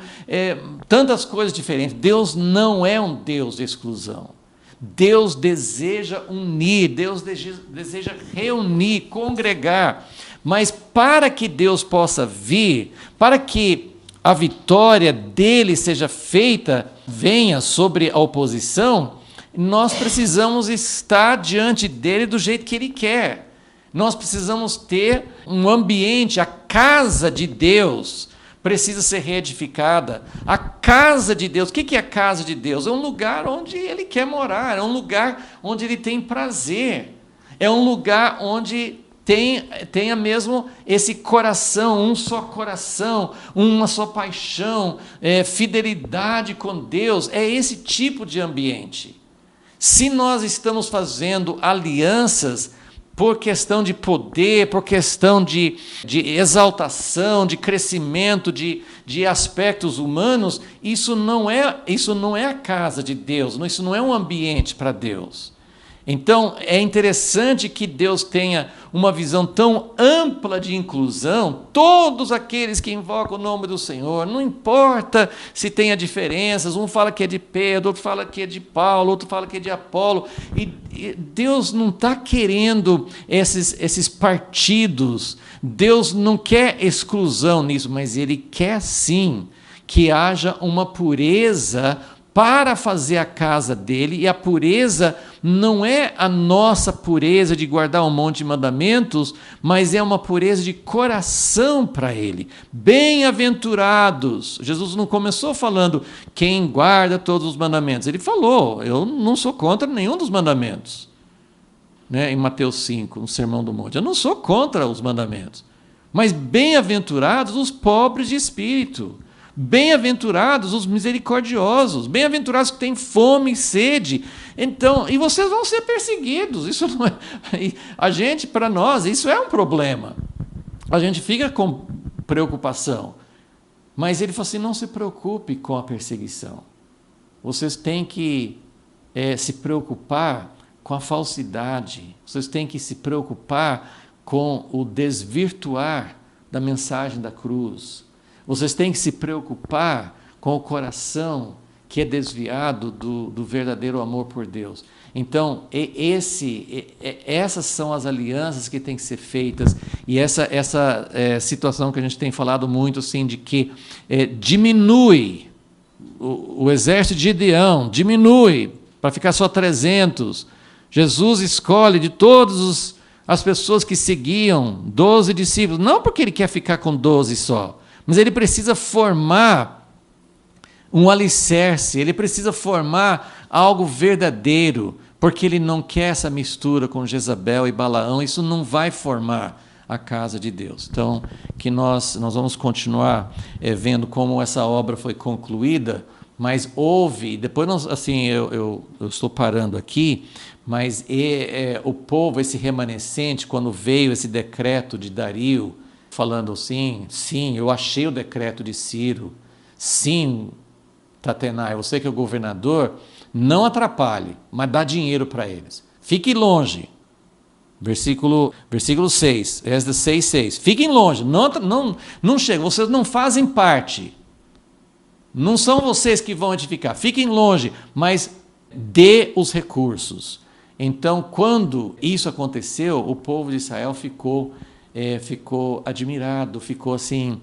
tantas coisas diferentes. Deus não é um Deus de exclusão. Deus deseja unir, Deus deseja reunir, congregar. Mas para que Deus possa vir, para que a vitória dele seja feita, venha sobre a oposição, nós precisamos estar diante dele do jeito que ele quer. Nós precisamos ter um ambiente, a casa de Deus precisa ser reedificada. A casa de Deus, o que é a casa de Deus? É um lugar onde ele quer morar, é um lugar onde ele tem prazer, é um lugar onde tenha mesmo esse coração, um só coração, uma só paixão, fidelidade com Deus. É esse tipo de ambiente. Se nós estamos fazendo alianças por questão de poder, por questão de exaltação, de crescimento, de aspectos humanos, isso não é a casa de Deus, isso não é um ambiente para Deus. Então, é interessante que Deus tenha uma visão tão ampla de inclusão, todos aqueles que invocam o nome do Senhor, não importa se tenha diferenças, um fala que é de Pedro, outro fala que é de Paulo, outro fala que é de Apolo, e Deus não está querendo esses partidos, Deus não quer exclusão nisso, mas Ele quer sim que haja uma pureza para fazer a casa dele, e a pureza não é a nossa pureza de guardar um monte de mandamentos, mas é uma pureza de coração para ele. Bem-aventurados. Jesus não começou falando quem guarda todos os mandamentos. Ele falou, eu não sou contra nenhum dos mandamentos. Em Mateus 5, no Sermão do Monte. Eu não sou contra os mandamentos. Mas bem-aventurados os pobres de espírito. Bem-aventurados os misericordiosos, bem-aventurados que têm fome e sede. Então, e vocês vão ser perseguidos. Isso não é, para nós, isso é um problema. A gente fica com preocupação. Mas ele falou assim: não se preocupe com a perseguição. Vocês têm que se preocupar com a falsidade. Vocês têm que se preocupar com o desvirtuar da mensagem da cruz. Vocês têm que se preocupar com o coração que é desviado do verdadeiro amor por Deus. Então, essas são as alianças que têm que ser feitas, e essa situação que a gente tem falado muito, assim, de que diminui o exército de Gideão, diminui para ficar só 300. Jesus escolhe de todas as pessoas que seguiam 12 discípulos, não porque ele quer ficar com 12 só, mas ele precisa formar um alicerce, ele precisa formar algo verdadeiro, porque ele não quer essa mistura com Jezabel e Balaão. Isso não vai formar a casa de Deus. Então, que nós vamos continuar vendo como essa obra foi concluída, mas houve, depois eu estou parando aqui, mas o povo, esse remanescente, quando veio esse decreto de Dario, falando assim: sim, eu achei o decreto de Ciro, sim, Tatenai, você que é o governador, não atrapalhe, mas dá dinheiro para eles. Fique longe. Versículo 6, Esdras 6:6. Fiquem longe, não chegam, vocês não fazem parte. Não são vocês que vão edificar, fiquem longe, mas dê os recursos. Então, quando isso aconteceu, o povo de Israel ficou admirado, ficou assim,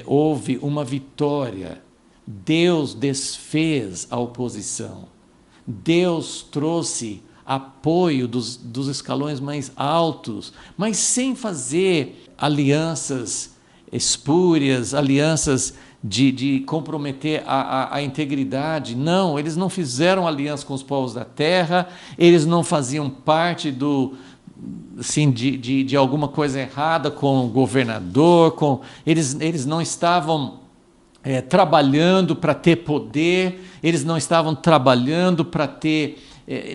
houve uma vitória. Deus desfez a oposição. Deus trouxe apoio dos escalões mais altos, mas sem fazer alianças espúrias, alianças de comprometer a integridade. Não, eles não fizeram aliança com os povos da terra, eles não faziam parte assim, de alguma coisa errada com o governador, eles não estavam trabalhando para ter poder, eles não estavam trabalhando para ter...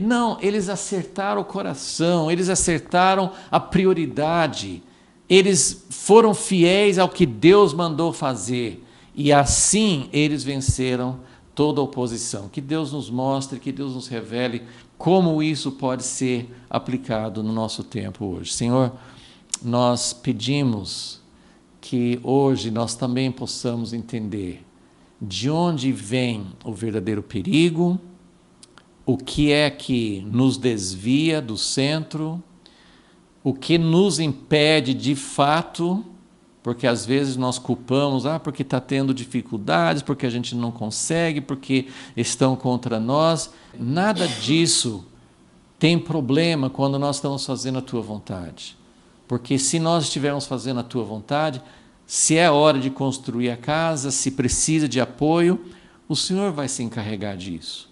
não, eles acertaram o coração, eles acertaram a prioridade, eles foram fiéis ao que Deus mandou fazer, e assim eles venceram toda a oposição. Que Deus nos mostre, que Deus nos revele como isso pode ser aplicado no nosso tempo hoje. Senhor, nós pedimos que hoje nós também possamos entender de onde vem o verdadeiro perigo, o que é que nos desvia do centro, o que nos impede de fato, porque às vezes nós culpamos, porque está tendo dificuldades, porque a gente não consegue, porque estão contra nós. Nada disso tem problema quando nós estamos fazendo a Tua vontade. Porque se nós estivermos fazendo a Tua vontade, se é hora de construir a casa, se precisa de apoio, o Senhor vai se encarregar disso.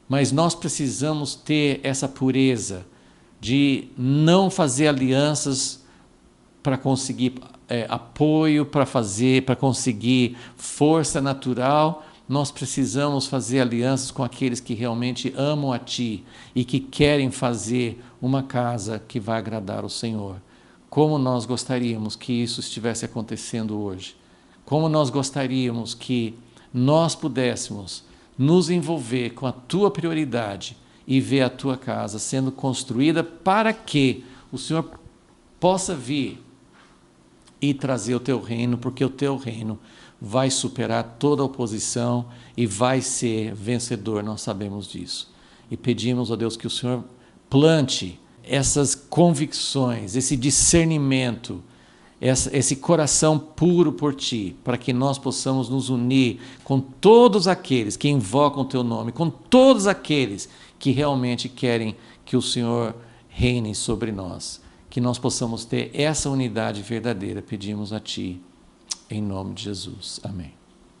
Mas nós precisamos ter essa pureza de não fazer alianças para conseguir apoio, para conseguir força natural. Nós precisamos fazer alianças com aqueles que realmente amam a Ti e que querem fazer uma casa que vai agradar o Senhor. Como nós gostaríamos que isso estivesse acontecendo hoje. Como nós gostaríamos que nós pudéssemos nos envolver com a Tua prioridade e ver a Tua casa sendo construída para que o Senhor possa vir e trazer o Teu reino, porque o Teu reino vai superar toda a oposição e vai ser vencedor, nós sabemos disso. E pedimos a Deus que o Senhor plante essas convicções, esse discernimento, esse coração puro por Ti, para que nós possamos nos unir com todos aqueles que invocam o Teu nome, com todos aqueles que realmente querem que o Senhor reine sobre nós. Que nós possamos ter essa unidade verdadeira, pedimos a Ti, em nome de Jesus. Amém.